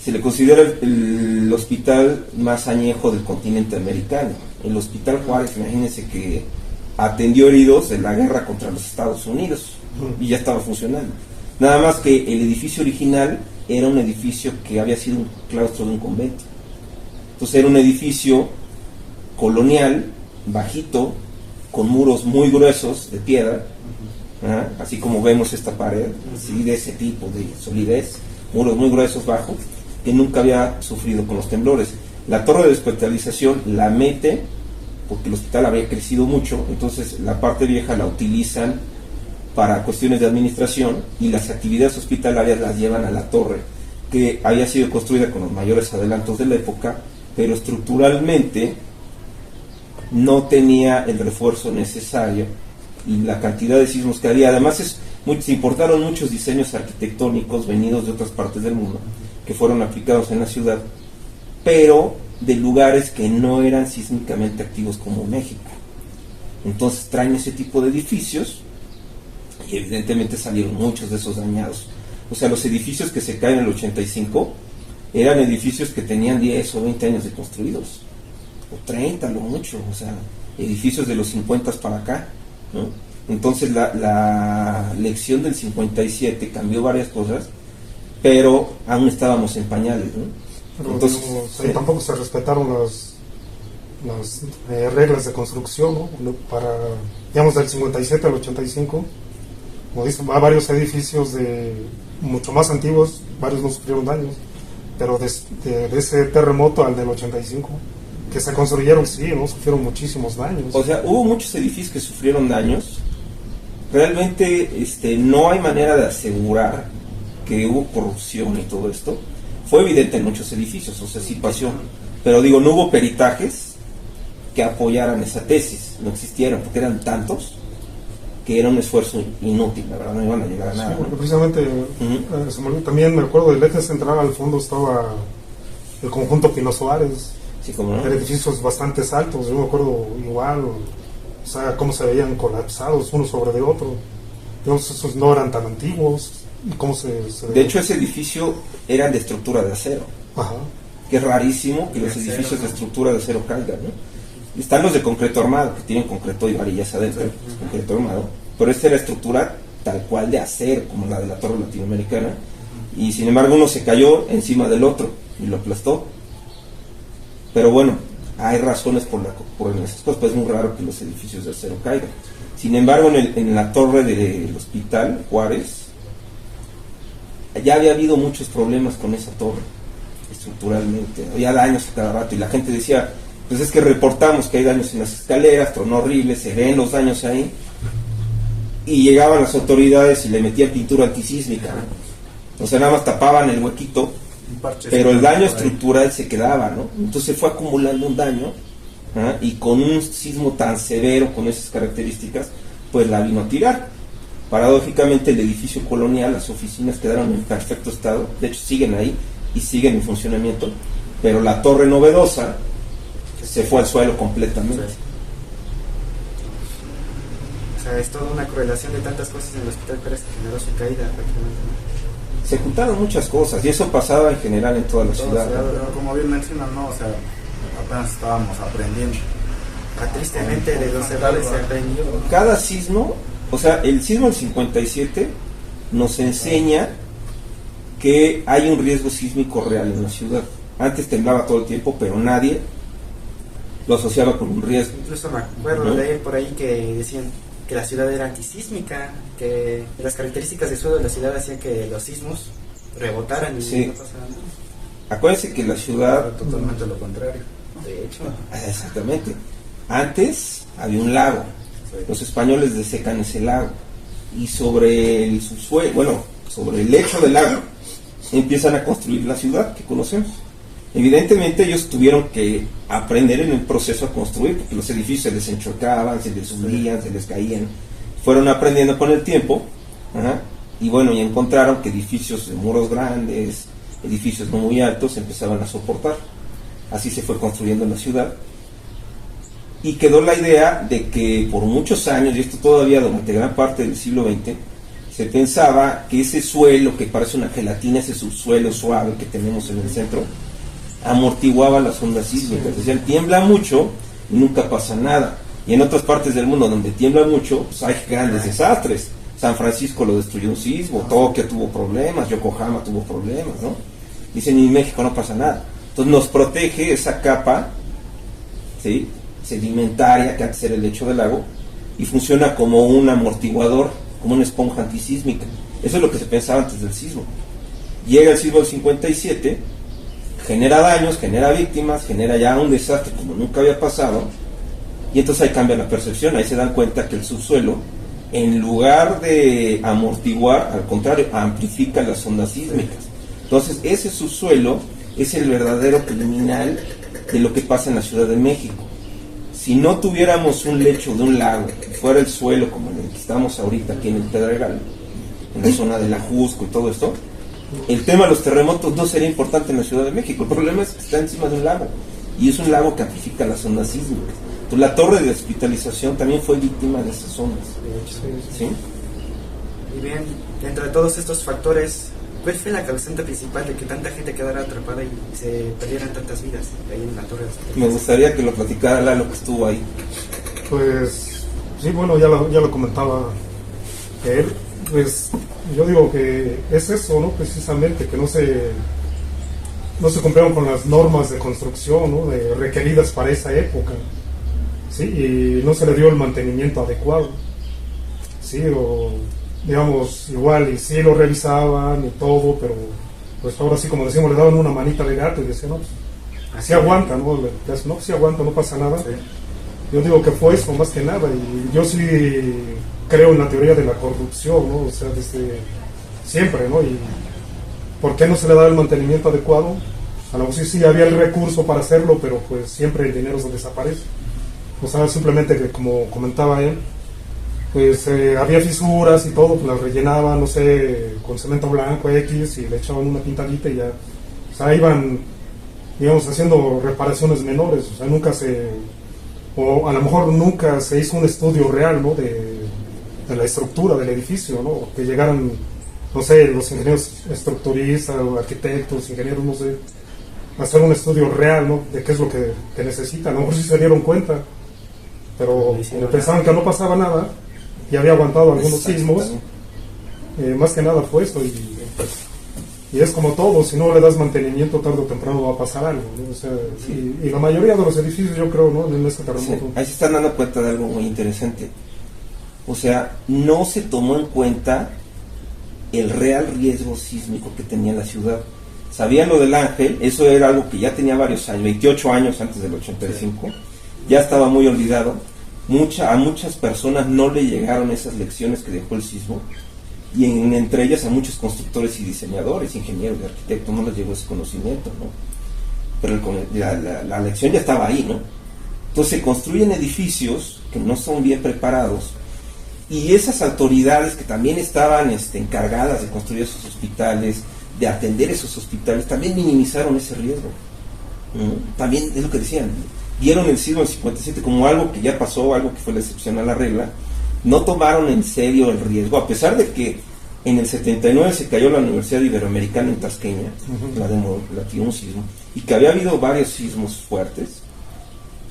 [SPEAKER 4] se le considera el hospital más añejo del continente americano. El Hospital Juárez, imagínense que atendió heridos de la guerra contra los Estados Unidos y ya estaba funcionando. Nada más que el edificio original era un edificio que había sido un claustro de un convento. Entonces era un edificio colonial, bajito, con muros muy gruesos de piedra, así como vemos esta pared, ¿sí? De ese tipo de solidez, muros muy gruesos, bajos, que nunca había sufrido con los temblores. La torre de hospitalización la mete, porque el hospital había crecido mucho, entonces la parte vieja la utilizan para cuestiones de administración y las actividades hospitalarias las llevan a la torre, que había sido construida con los mayores adelantos de la época, pero estructuralmente no tenía el refuerzo necesario y la cantidad de sismos que había. Además se importaron muchos diseños arquitectónicos venidos de otras partes del mundo que fueron aplicados en la ciudad, pero de lugares que no eran sísmicamente activos como México. Entonces traen ese tipo de edificios y evidentemente salieron muchos de esos dañados. O sea, los edificios que se caen en el 85 eran edificios que tenían 10 o 20 años de construidos, o 30 lo mucho, o sea, edificios de los 50 para acá, ¿no? Entonces la lección del 57 cambió varias cosas, pero aún estábamos en pañales, ¿no?
[SPEAKER 3] Pero
[SPEAKER 4] entonces,
[SPEAKER 3] digamos, tampoco se respetaron las reglas de construcción, ¿no? Para, digamos, del 57 al 85, como dicen, varios edificios mucho más antiguos, varios no sufrieron daños, pero de ese terremoto al del 85, que se construyeron, sí, ¿no? Sufrieron muchísimos daños.
[SPEAKER 4] O sea, hubo muchos edificios que sufrieron daños. Realmente no hay manera de asegurar que hubo corrupción y todo esto. Fue evidente en muchos edificios, o sea, sí pasó. Pero digo, no hubo peritajes que apoyaran esa tesis, no existieron, porque eran tantos que era un esfuerzo inútil, la verdad, no iban a llegar a nada.
[SPEAKER 3] Sí, porque precisamente también me acuerdo del eje central, al fondo estaba el conjunto Pino Suárez,
[SPEAKER 4] Sí, como no.
[SPEAKER 3] edificios bastante altos, yo me acuerdo igual, o sea, cómo se veían colapsados uno sobre de otro. Entonces esos no eran tan antiguos, y cómo se
[SPEAKER 4] De hecho, ese edificio era de estructura de acero,
[SPEAKER 3] Ajá.
[SPEAKER 4] que es rarísimo que
[SPEAKER 1] De
[SPEAKER 4] los
[SPEAKER 1] acero,
[SPEAKER 4] edificios de
[SPEAKER 1] ¿no?
[SPEAKER 4] estructura de acero caigan, ¿no? Están los de concreto armado, que tienen concreto y varillas adentro, concreto armado, pero esta era estructura tal cual de acero, como la de la Torre Latinoamericana, y sin embargo uno se cayó encima del otro y lo aplastó. Pero bueno, hay razones por esas cosas, pues es muy raro que los edificios de acero caigan. Sin embargo, en la torre del hospital Juárez, ya había habido muchos problemas con esa torre, estructuralmente, había daños a cada rato, y la gente decía, pues es que reportamos que hay daños en las escaleras, tronó horrible, se ven los daños ahí, y llegaban las autoridades y le metían pintura antisísmica, ¿no? O sea, nada más tapaban el huequito, pero el daño estructural se quedaba, ¿no? Entonces fue acumulando un daño, ¿ah? Y con un sismo tan severo, con esas características, pues la vino a tirar. Paradójicamente el edificio colonial, las oficinas quedaron en perfecto estado, de hecho siguen ahí y siguen en funcionamiento, pero la torre novedosa se fue al suelo completamente.
[SPEAKER 1] O sea, es toda una correlación de tantas cosas en el Hospital Juárez que generó su caída prácticamente, ¿no?
[SPEAKER 4] Se juntaron muchas cosas y eso pasaba en general en toda la ciudad.
[SPEAKER 2] Pero como bien mencionan, no, o sea, apenas estábamos aprendiendo.
[SPEAKER 1] Tristemente de los errores se aprendió.
[SPEAKER 4] Cada sismo, o sea, el sismo del 57 nos enseña que hay un riesgo sísmico real en la ciudad. Antes temblaba todo el tiempo, pero nadie lo asociaba con un riesgo.
[SPEAKER 1] Incluso me acuerdo de ir por ahí que decían que la ciudad era antisísmica, que las características del suelo de la ciudad hacían que los sismos rebotaran y
[SPEAKER 4] Sí.
[SPEAKER 1] no pasara nada.
[SPEAKER 4] Acuérdense que la ciudad,
[SPEAKER 2] Totalmente lo contrario.
[SPEAKER 1] De hecho,
[SPEAKER 4] exactamente, antes había un lago, los españoles desecan ese lago y sobre el subsuelo, bueno, sobre el lecho del lago empiezan a construir la ciudad que conocemos. Evidentemente ellos tuvieron que aprender en el proceso a construir, porque los edificios se les enchocaban, se les hundían, se les caían. Fueron aprendiendo con el tiempo, ajá, y bueno, y encontraron que edificios de muros grandes, edificios no muy altos, empezaban a soportar. Así se fue construyendo la ciudad. Y quedó la idea de que por muchos años, y esto todavía durante gran parte del siglo XX, se pensaba que ese suelo que parece una gelatina, ese subsuelo suave que tenemos en el centro, amortiguaba las ondas sísmicas. Decían, tiembla mucho y nunca pasa nada. Y en otras partes del mundo donde tiembla mucho, pues hay grandes desastres. San Francisco lo destruyó un sismo, Tokio tuvo problemas, Yokohama tuvo problemas, ¿no? Dicen, y en México no pasa nada. Entonces nos protege esa capa, ¿sí?, sedimentaria que antes era el lecho del lago, y funciona como un amortiguador, como una esponja antisísmica. Eso es lo que se pensaba antes del sismo. Llega el sismo del 57, genera daños, genera víctimas, genera ya un desastre como nunca había pasado, y entonces ahí cambia la percepción. Ahí se dan cuenta que el subsuelo, en lugar de amortiguar, al contrario, amplifica las ondas sísmicas. Entonces ese subsuelo es el verdadero criminal de lo que pasa en la Ciudad de México. Si no tuviéramos un lecho de un lago, que fuera el suelo como el que estamos ahorita aquí en el Pedregal, en la zona del Ajusco y todo esto, el tema de los terremotos no sería importante en la Ciudad de México. El problema es que está encima de un lago, y es un lago que amplifica las ondas sísmicas. Entonces la torre de hospitalización también fue víctima de esas ondas. ¿Sí?
[SPEAKER 1] y bien, dentro de todos estos factores, ¿cuál fue la causante principal de que tanta gente quedara atrapada y se perdieran tantas vidas ahí en la torre de hospitales?
[SPEAKER 4] Me gustaría que lo platicara Lalo, que estuvo ahí.
[SPEAKER 3] Pues sí, bueno, ya lo comentaba él. Pues yo digo que es eso, ¿no? Precisamente que no se cumplieron con las normas de construcción, ¿no?, requeridas para esa época, ¿sí? Y no se le dio el mantenimiento adecuado, ¿sí? O digamos, igual, y sí lo revisaban y todo, pero pues ahora sí, como decimos, le daban una manita de gato y decían, no, pues así aguanta, ¿no? No, sí aguanta, no pasa nada. Sí. Yo digo que fue eso más que nada, y yo sí creo en la teoría de la corrupción, ¿no? O sea, desde siempre, ¿no? Y ¿por qué no se le da el mantenimiento adecuado? a lo mejor sí había el recurso para hacerlo, pero pues siempre el dinero se desaparece. O sea, simplemente que, como comentaba él, pues había fisuras y todo, pues las rellenaban, no sé, con cemento blanco X y le echaban una pintadita y ya. O sea, iban, digamos, haciendo reparaciones menores. O sea, o a lo mejor nunca se hizo un estudio real, ¿no? De la estructura del edificio, ¿no? Que llegaran, no sé, los ingenieros estructuristas, arquitectos, ingenieros, no sé, a hacer un estudio real, ¿no? De qué es lo que necesitan. A lo mejor sí se dieron cuenta, pero como pensaban que no pasaba nada y había aguantado algunos sismos, más que nada fue esto. Y es como todo, si no le das mantenimiento, tarde o temprano va a pasar algo, ¿no? O sea, y la mayoría de los edificios, yo creo, ¿no? En este terremoto.
[SPEAKER 4] Sí, ahí se están dando cuenta de algo muy interesante. O sea, no se tomó en cuenta el real riesgo sísmico que tenía la ciudad. Sabían lo del Ángel, eso era algo que ya tenía varios años, 28 años antes del 85, ya estaba muy olvidado. A muchas personas no le llegaron esas lecciones que dejó el sismo, y entre ellas a muchos constructores y diseñadores, ingenieros y arquitectos no les llegó ese conocimiento, ¿no? Pero la lección ya estaba ahí, ¿no? Entonces se construyen edificios que no son bien preparados, y esas autoridades que también estaban encargadas de construir esos hospitales, de atender esos hospitales, también minimizaron ese riesgo. También es lo que decían, vieron el sismo del 57 como algo que ya pasó, algo que fue la excepción a la regla, no tomaron en serio el riesgo, a pesar de que en el 79 se cayó la Universidad Iberoamericana en Tasqueña, la tiró un sismo, y que había habido varios sismos fuertes,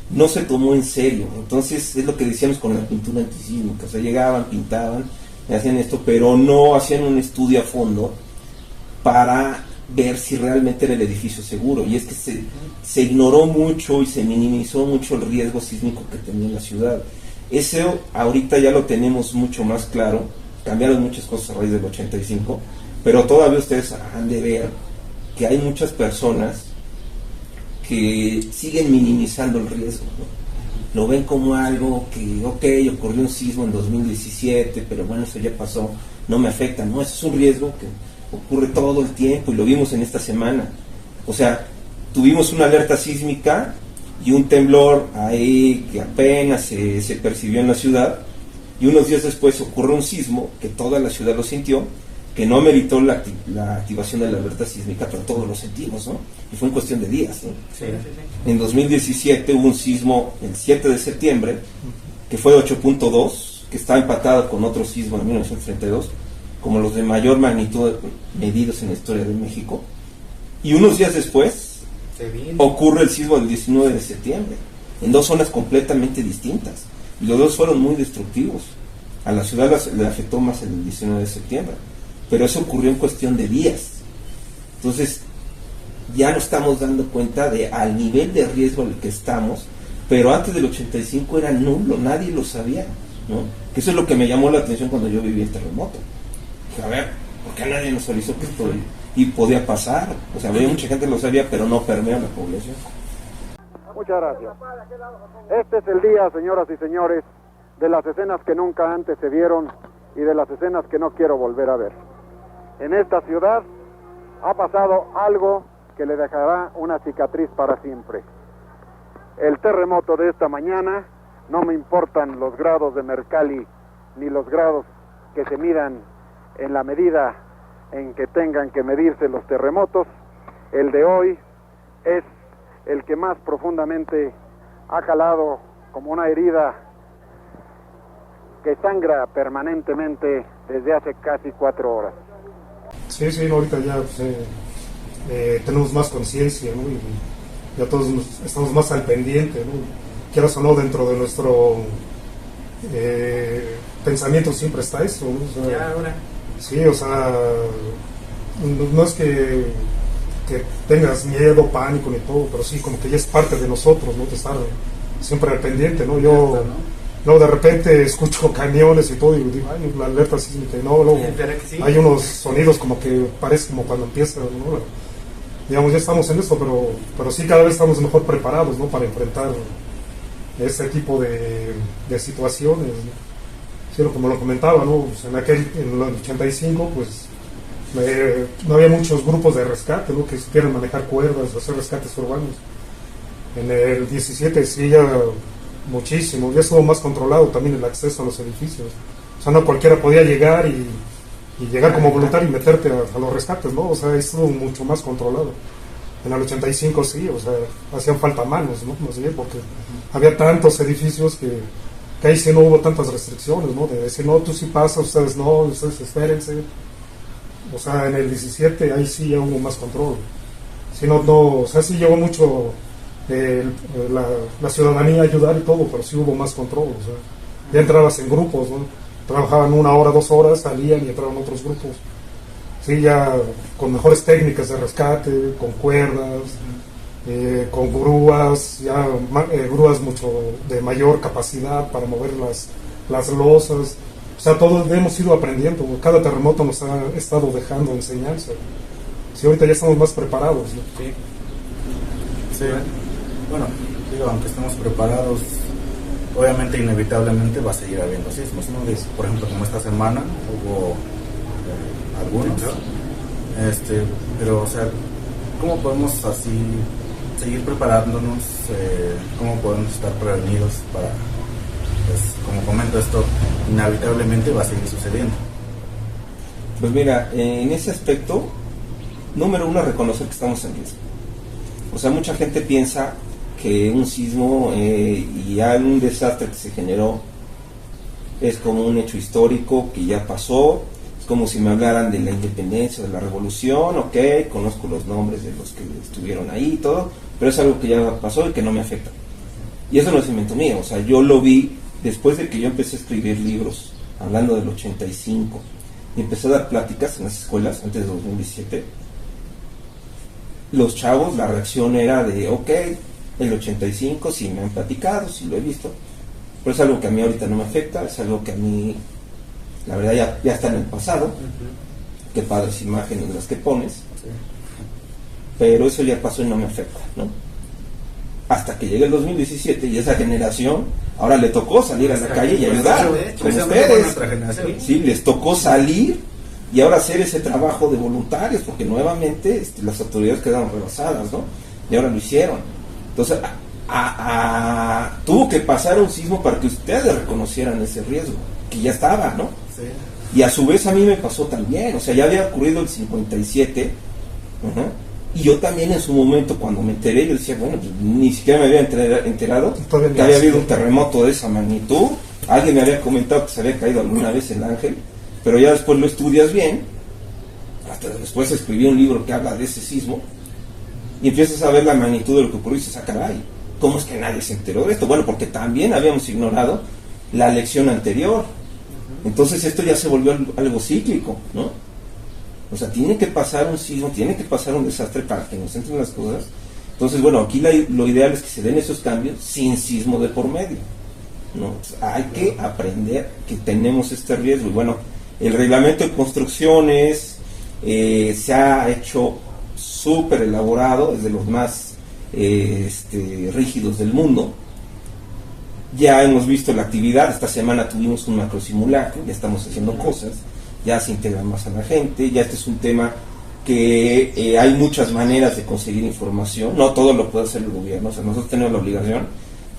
[SPEAKER 4] no se tomó en serio. Entonces es lo que decíamos con la pintura antisísmica, o sea, llegaban, pintaban, hacían esto, pero no hacían un estudio a fondo para ver si realmente era el edificio seguro, y es que se ignoró mucho y se minimizó mucho el riesgo sísmico que tenía la ciudad. Eso ahorita ya lo tenemos mucho más claro, cambiaron muchas cosas a raíz del 85, pero todavía ustedes han de ver que hay muchas personas que siguen minimizando el riesgo, ¿no? Lo ven como algo que, ok, ocurrió un sismo en 2017, pero bueno, eso ya pasó, no me afecta. No, eso es un riesgo que ocurre todo el tiempo, y lo vimos en esta semana. O sea, tuvimos una alerta sísmica y un temblor ahí que apenas se percibió en la ciudad, y unos días después ocurrió un sismo que toda la ciudad lo sintió, que no meritó la activación de la alerta sísmica, pero todos lo sentimos, ¿no? Y fue en cuestión de días, ¿no?
[SPEAKER 1] Sí.
[SPEAKER 4] En 2017 hubo un sismo el 7 de septiembre, que fue de 8.2, que está empatado con otro sismo de 1932, como los de mayor magnitud medidos en la historia de México. Y unos días después ocurre el sismo del 19 de septiembre, en dos zonas completamente distintas, y los dos fueron muy destructivos. A la ciudad le afectó más el 19 de septiembre, pero eso ocurrió en cuestión de días. Entonces ya nos estamos dando cuenta al nivel de riesgo al que estamos, pero antes del 85 era nulo, nadie lo sabía, ¿no? Que eso es lo que me llamó la atención cuando yo viví el terremoto. Dije, a ver, ¿por qué nadie nos avisó que esto y podía pasar? O sea, había mucha gente que lo sabía, pero no permeó la población.
[SPEAKER 5] Muchas gracias. Este es el día, señoras y señores, de las escenas que nunca antes se vieron y de las escenas que no quiero volver a ver. En esta ciudad ha pasado algo que le dejará una cicatriz para siempre. El terremoto de esta mañana, no me importan los grados de Mercalli ni los grados que se midan en la medida en que tengan que medirse los terremotos, el de hoy es el que más profundamente ha calado como una herida que sangra permanentemente desde hace casi 4 horas.
[SPEAKER 3] Sí, ahorita ya pues, tenemos más conciencia, ¿no? Y ya todos estamos más al pendiente, ¿no? Quieras o no, dentro de nuestro pensamiento siempre está eso, ¿no? O sea,
[SPEAKER 1] ya ahora.
[SPEAKER 3] Sí, o sea, no es que tengas miedo, pánico ni todo, pero sí, como que ya es parte de nosotros, ¿no? De estar siempre al pendiente, ¿no? Yo luego de repente escucho camiones y todo y digo, ay, la alerta sísmica, y no, luego sí. Hay unos sonidos como que parece como cuando empieza, ¿no? Digamos, ya estamos en esto, pero sí cada vez estamos mejor preparados, ¿no? Para enfrentar este tipo de situaciones, ¿no? Sí, como lo comentaba, ¿no? Pues en el 85, pues no había muchos grupos de rescate, ¿no?, que supieran manejar cuerdas, hacer rescates urbanos. En el 17 sí, ya muchísimo, ya estuvo más controlado también el acceso a los edificios. O sea, no cualquiera podía llegar y llegar como voluntario y meterte a los rescates, ¿no? O sea, estuvo mucho más controlado. En el 85 sí, o sea, hacían falta manos, ¿no? Más bien, porque había tantos edificios que ahí sí no hubo tantas restricciones, ¿no? De decir, no, tú sí pasas, ustedes no, ustedes espérense. O sea, en el 17 ahí sí ya hubo más control. Si no, o sea, sí llegó mucho la ciudadanía a ayudar y todo, pero sí hubo más control, o sea, ya entrabas en grupos, ¿no? Trabajaban 1 hora, 2 horas, salían y entraban otros grupos. Sí, ya con mejores técnicas de rescate, con cuerdas, con grúas, ya grúas mucho de mayor capacidad para mover las losas. O sea, todos hemos ido aprendiendo, cada terremoto nos ha estado dejando enseñanza. Sí, ahorita ya estamos más preparados, ¿no?
[SPEAKER 2] Sí. Sí. Bueno, digo, aunque estemos preparados, obviamente inevitablemente va a seguir habiendo sismos, ¿no? Por ejemplo, como esta semana hubo algunos, pero, o sea, ¿cómo podemos así seguir preparándonos? ¿Cómo podemos estar prevenidos para, pues, como comento, esto inevitablemente va a seguir sucediendo?
[SPEAKER 4] Pues mira, en ese aspecto, número 1, reconocer que estamos en riesgo. O sea, mucha gente piensa que un sismo y algún desastre que se generó es como un hecho histórico que ya pasó. Es como si me hablaran de la independencia, de la revolución, ok, conozco los nombres de los que estuvieron ahí y todo, pero es algo que ya pasó y que no me afecta. Y eso no es invento mío, o sea, yo lo vi después de que yo empecé a escribir libros, hablando del 85, y empecé a dar pláticas en las escuelas antes de 2017. Los chavos, la reacción era de, ok, el 85 sí me han platicado, sí lo he visto, pero es algo que a mí ahorita no me afecta, es algo que a mí, la verdad, ya está en el pasado. Qué padres imágenes las que pones, pero eso ya pasó y no me afecta, ¿no? Hasta que llegue el 2017 y esa generación ahora le tocó salir a la calle y ayudar, como ustedes. Sí, les tocó salir y ahora hacer ese trabajo de voluntarios, porque nuevamente las autoridades quedaron rebasadas, ¿no? Y ahora lo hicieron. Entonces, tuvo que pasar un sismo para que ustedes reconocieran ese riesgo, que ya estaba, ¿no? Sí. Y a su vez a mí me pasó también, o sea, ya había ocurrido el 57, y yo también en su momento, cuando me enteré, yo decía, bueno, pues, ni siquiera me había enterado que había habido un terremoto de esa magnitud. Alguien me había comentado que se había caído alguna vez el Ángel, pero ya después lo estudias bien, hasta después escribí un libro que habla de ese sismo, y empiezas a ver la magnitud de lo que ocurrió y dices, ah, caray, ¿cómo es que nadie se enteró de esto? Bueno, porque también habíamos ignorado la lección anterior. Entonces esto ya se volvió algo cíclico, ¿no? O sea, tiene que pasar un sismo, tiene que pasar un desastre para que nos entren las cosas. Entonces, bueno, aquí lo ideal es que se den esos cambios sin sismo de por medio, ¿no? Entonces, hay que aprender que tenemos este riesgo. Y bueno, el reglamento de construcciones se ha hecho súper elaborado, es de los más rígidos del mundo. Ya hemos visto la actividad, esta semana tuvimos un macro simulacro, ya estamos haciendo cosas, ya se integra más a la gente, ya este es un tema que hay muchas maneras de conseguir información, no todo lo puede hacer el gobierno, o sea, nosotros tenemos la obligación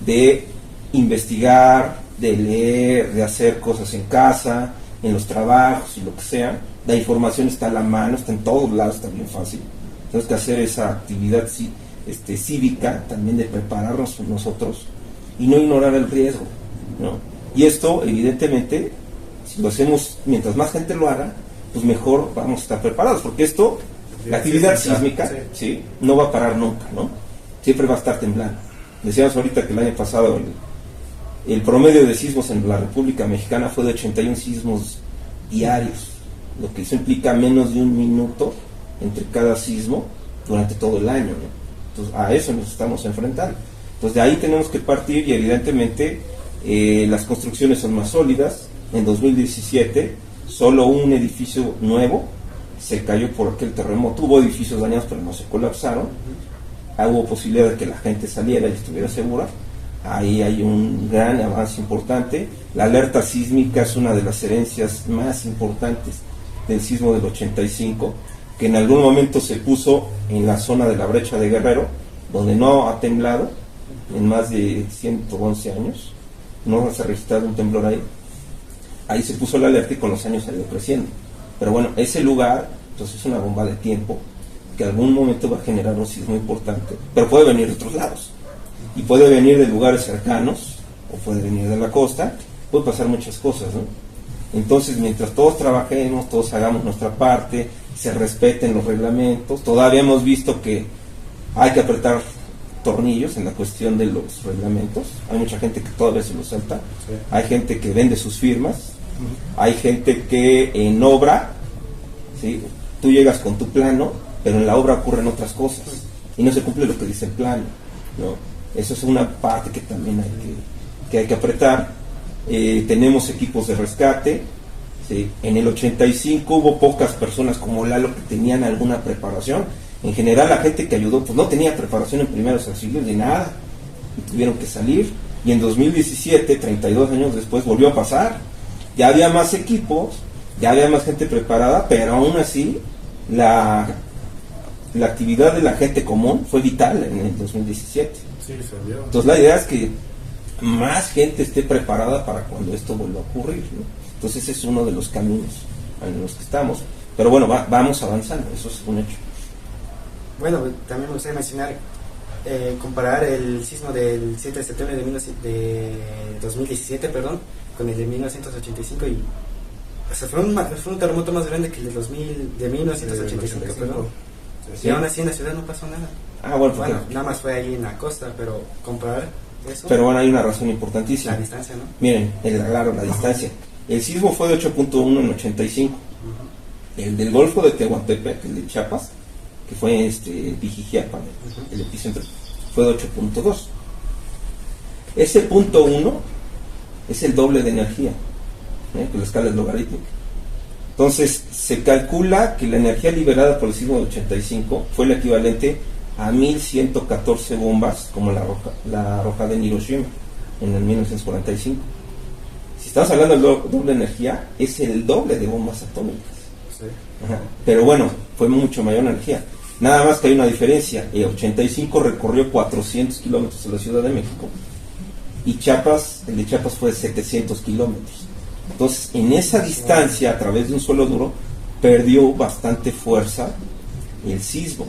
[SPEAKER 4] de investigar, de leer, de hacer cosas en casa, en los trabajos y lo que sea. La información está a la mano, está en todos lados, está bien fácil. Tenemos que hacer esa actividad cívica, también de prepararnos nosotros y no ignorar el riesgo, ¿no? Y esto, evidentemente, si lo hacemos, mientras más gente lo haga, pues mejor vamos a estar preparados, porque esto, la actividad sísmica, ¿sí?, no va a parar nunca, ¿no? Siempre va a estar temblando. Decíamos ahorita que el año pasado el promedio de sismos en la República Mexicana fue de 81 sismos diarios, lo que eso implica menos de un minuto entre cada sismo durante todo el año, ¿no? Entonces, a eso nos estamos enfrentando. Entonces, de ahí tenemos que partir y evidentemente las construcciones son más sólidas. En 2017, solo un edificio nuevo se cayó por aquel terremoto. Hubo edificios dañados, pero no se colapsaron. Hubo posibilidad de que la gente saliera y estuviera segura. Ahí hay un gran avance importante. La alerta sísmica es una de las herencias más importantes del sismo del 85, que en algún momento se puso en la zona de la brecha de Guerrero, donde no ha temblado en más de 111 años, no se ha registrado un temblor ahí. Ahí se puso la alerta y con los años ha ido creciendo. Pero bueno, ese lugar, entonces es una bomba de tiempo, que algún momento va a generar un sismo importante, pero puede venir de otros lados, y puede venir de lugares cercanos, o puede venir de la costa, puede pasar muchas cosas, ¿no? Entonces, mientras todos trabajemos, todos hagamos nuestra parte, se respeten los reglamentos. Todavía hemos visto que hay que apretar tornillos en la cuestión de los reglamentos. Hay mucha gente que todavía se los salta.
[SPEAKER 2] Sí.
[SPEAKER 4] Hay gente que vende sus firmas. Hay gente que en obra, ¿sí?, tú llegas con tu plano, pero en la obra ocurren otras cosas y no se cumple lo que dice el plano, ¿no? Eso es una parte que también hay que apretar. Tenemos equipos de rescate, ¿sí? En el 85 hubo pocas personas como Lalo que tenían alguna preparación. En general la gente que ayudó pues no tenía preparación en primeros auxilios de nada y tuvieron que salir. Y en 2017, 32 años después, volvió a pasar. Ya había más equipos, ya había más gente preparada, pero aún así la actividad de la gente común fue vital en el 2017.
[SPEAKER 2] Sí, se vio.
[SPEAKER 4] Entonces la idea es que más gente esté preparada para cuando esto vuelva a ocurrir, ¿no? Entonces ese es uno de los caminos en los que estamos. Pero bueno, vamos avanzando, eso es un hecho.
[SPEAKER 1] Bueno, también me gustaría mencionar, comparar el sismo del 7 de septiembre de 2017, con el de 1985 y o sea, fue un terremoto más grande que el de 1985, perdón.
[SPEAKER 2] Sí.
[SPEAKER 1] Y aún así en la ciudad no pasó nada.
[SPEAKER 4] Bueno,
[SPEAKER 1] Nada más fue allí en la costa, pero comparar eso.
[SPEAKER 4] Pero bueno, hay una razón importantísima.
[SPEAKER 1] La distancia, ¿no?
[SPEAKER 4] Miren, la distancia. El sismo fue de 8.1 en 85. El del Golfo de Tehuantepec, el de Chiapas, que fue Pijijiapa, el epicentro, fue de 8.2. Ese punto 1 es el doble de energía, que la escala es logarítmica. Entonces, se calcula que la energía liberada por el sismo de 85 fue el equivalente a 1114 bombas, como la roca de Hiroshima en el 1945. Si estamos hablando de doble energía, es el doble de bombas atómicas.
[SPEAKER 2] Sí.
[SPEAKER 4] Ajá. Pero bueno, fue mucho mayor energía. Nada más que hay una diferencia. El 85 recorrió 400 kilómetros de la Ciudad de México y el de Chiapas fue de 700 kilómetros. Entonces, en esa distancia, a través de un suelo duro, perdió bastante fuerza el sismo.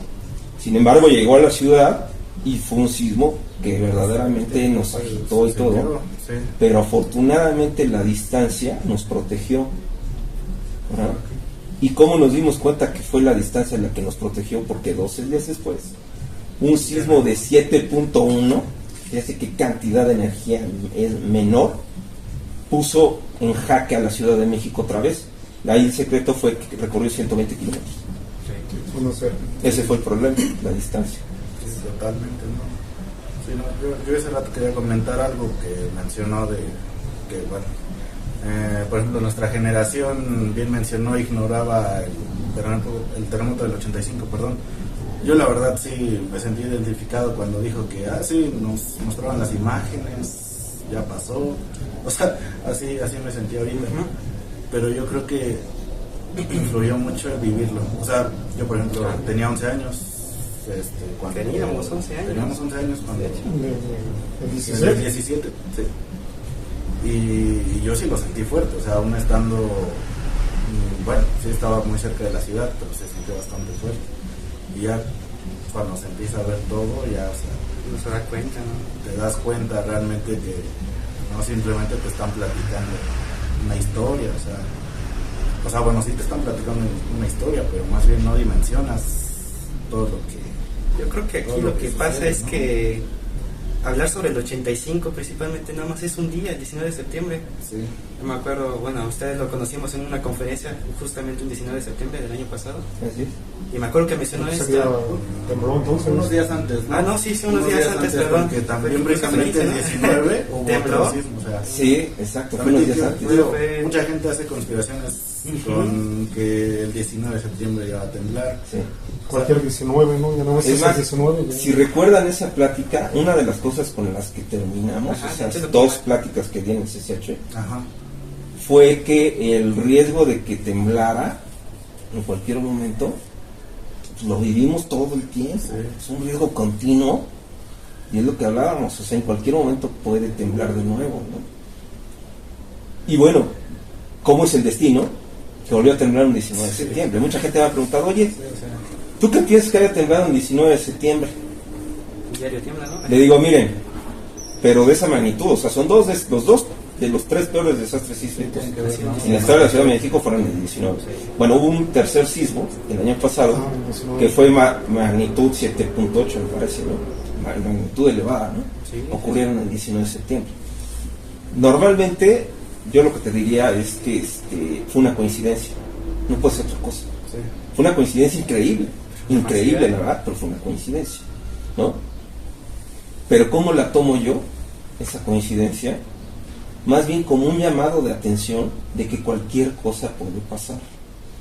[SPEAKER 4] Sin embargo, llegó a la ciudad y fue un sismo que verdaderamente nos agitó y todo.
[SPEAKER 2] Sí.
[SPEAKER 4] Pero afortunadamente la distancia nos protegió. ¿Verdad? ¿Y cómo nos dimos cuenta que fue la distancia la que nos protegió? Porque 12 días después, un sismo de 7.1, fíjate qué cantidad de energía es menor, puso en jaque a la Ciudad de México otra vez. Ahí el secreto fue que recorrió 120 kilómetros. Ese fue el problema, la distancia.
[SPEAKER 2] Sí, totalmente, ¿no? Sí, no, yo ese rato quería comentar algo que mencionó de que, bueno, por ejemplo, nuestra generación, bien mencionó, ignoraba el terremoto del 85, perdón. Yo la verdad sí me sentí identificado cuando dijo que, sí, nos mostraban las imágenes, ya pasó. O sea, así me sentí ahorita. Pero yo creo que influyó mucho el vivirlo. O sea, yo por ejemplo tenía 11 años. Cuando
[SPEAKER 1] Teníamos 11 años.
[SPEAKER 2] Teníamos 11 años cuando...
[SPEAKER 3] ¿El
[SPEAKER 2] En el 17, sí. Y yo sí lo sentí fuerte, o sea, aún estando, bueno, sí estaba muy cerca de la ciudad, pero se sintió bastante fuerte. Y ya cuando se empieza a ver todo, ya, o sea,
[SPEAKER 1] No se da cuenta, ¿no?
[SPEAKER 2] te das cuenta realmente que no simplemente te están platicando una historia, o sea, bueno, sí te están platicando una historia, pero más bien no dimensionas todo lo que...
[SPEAKER 1] Yo creo que aquí lo que pasa es que hablar sobre el 85 principalmente nada más es un día, el 19 de septiembre.
[SPEAKER 2] Sí.
[SPEAKER 1] Yo me acuerdo, bueno, ustedes lo conocimos en una conferencia justamente un 19 de septiembre del año pasado.
[SPEAKER 4] Así es.
[SPEAKER 1] Y me acuerdo que mencionó
[SPEAKER 3] Sería
[SPEAKER 1] esto.
[SPEAKER 3] temblor entonces.
[SPEAKER 2] Unos días antes, ¿no?
[SPEAKER 1] No, sí, unos días antes, perdón.
[SPEAKER 2] Porque también precisamente el 19 hubo
[SPEAKER 1] tembló.
[SPEAKER 2] otro sismo, o sea...
[SPEAKER 4] Sí, exacto, fue unos días antes.
[SPEAKER 2] Digo, mucha gente hace conspiraciones con que el 19 de septiembre ya va a temblar.
[SPEAKER 4] Sí.
[SPEAKER 3] Cualquier 19, ¿no? Ya no
[SPEAKER 4] Es
[SPEAKER 3] es
[SPEAKER 4] más,
[SPEAKER 3] 19. Ya.
[SPEAKER 4] si recuerdan esa plática, una de las cosas con las que terminamos,
[SPEAKER 1] Ajá,
[SPEAKER 4] esas dos pláticas que di en el CCH,
[SPEAKER 2] Ajá.
[SPEAKER 4] fue que el riesgo de que temblara en cualquier momento, pues lo vivimos todo el tiempo, es un riesgo continuo, y es lo que hablábamos, o sea, en cualquier momento puede temblar de nuevo, ¿no? Y bueno, ¿cómo es el destino? Que volvió a temblar el 19 de septiembre. Mucha gente me ha preguntado, oye, ¿tú qué piensas que haya temblado el 19 de septiembre?
[SPEAKER 1] Diario tiembla, ¿no?
[SPEAKER 4] Le digo, miren, pero de esa magnitud, o sea, son los dos de los tres peores desastres sísmicos en la historia de la Ciudad de México fueron en el 19. Bueno, hubo un tercer sismo el año pasado, que fue magnitud 7.8, me parece, ¿no? Magnitud elevada, ¿no? Ocurrieron el 19 de septiembre. Normalmente, yo lo que te diría es que fue una coincidencia, no puede ser otra cosa. Fue una coincidencia increíble, la verdad, pero fue una coincidencia, ¿no? Pero ¿cómo la tomo yo, esa coincidencia? Más bien como un llamado de atención de que cualquier cosa puede pasar.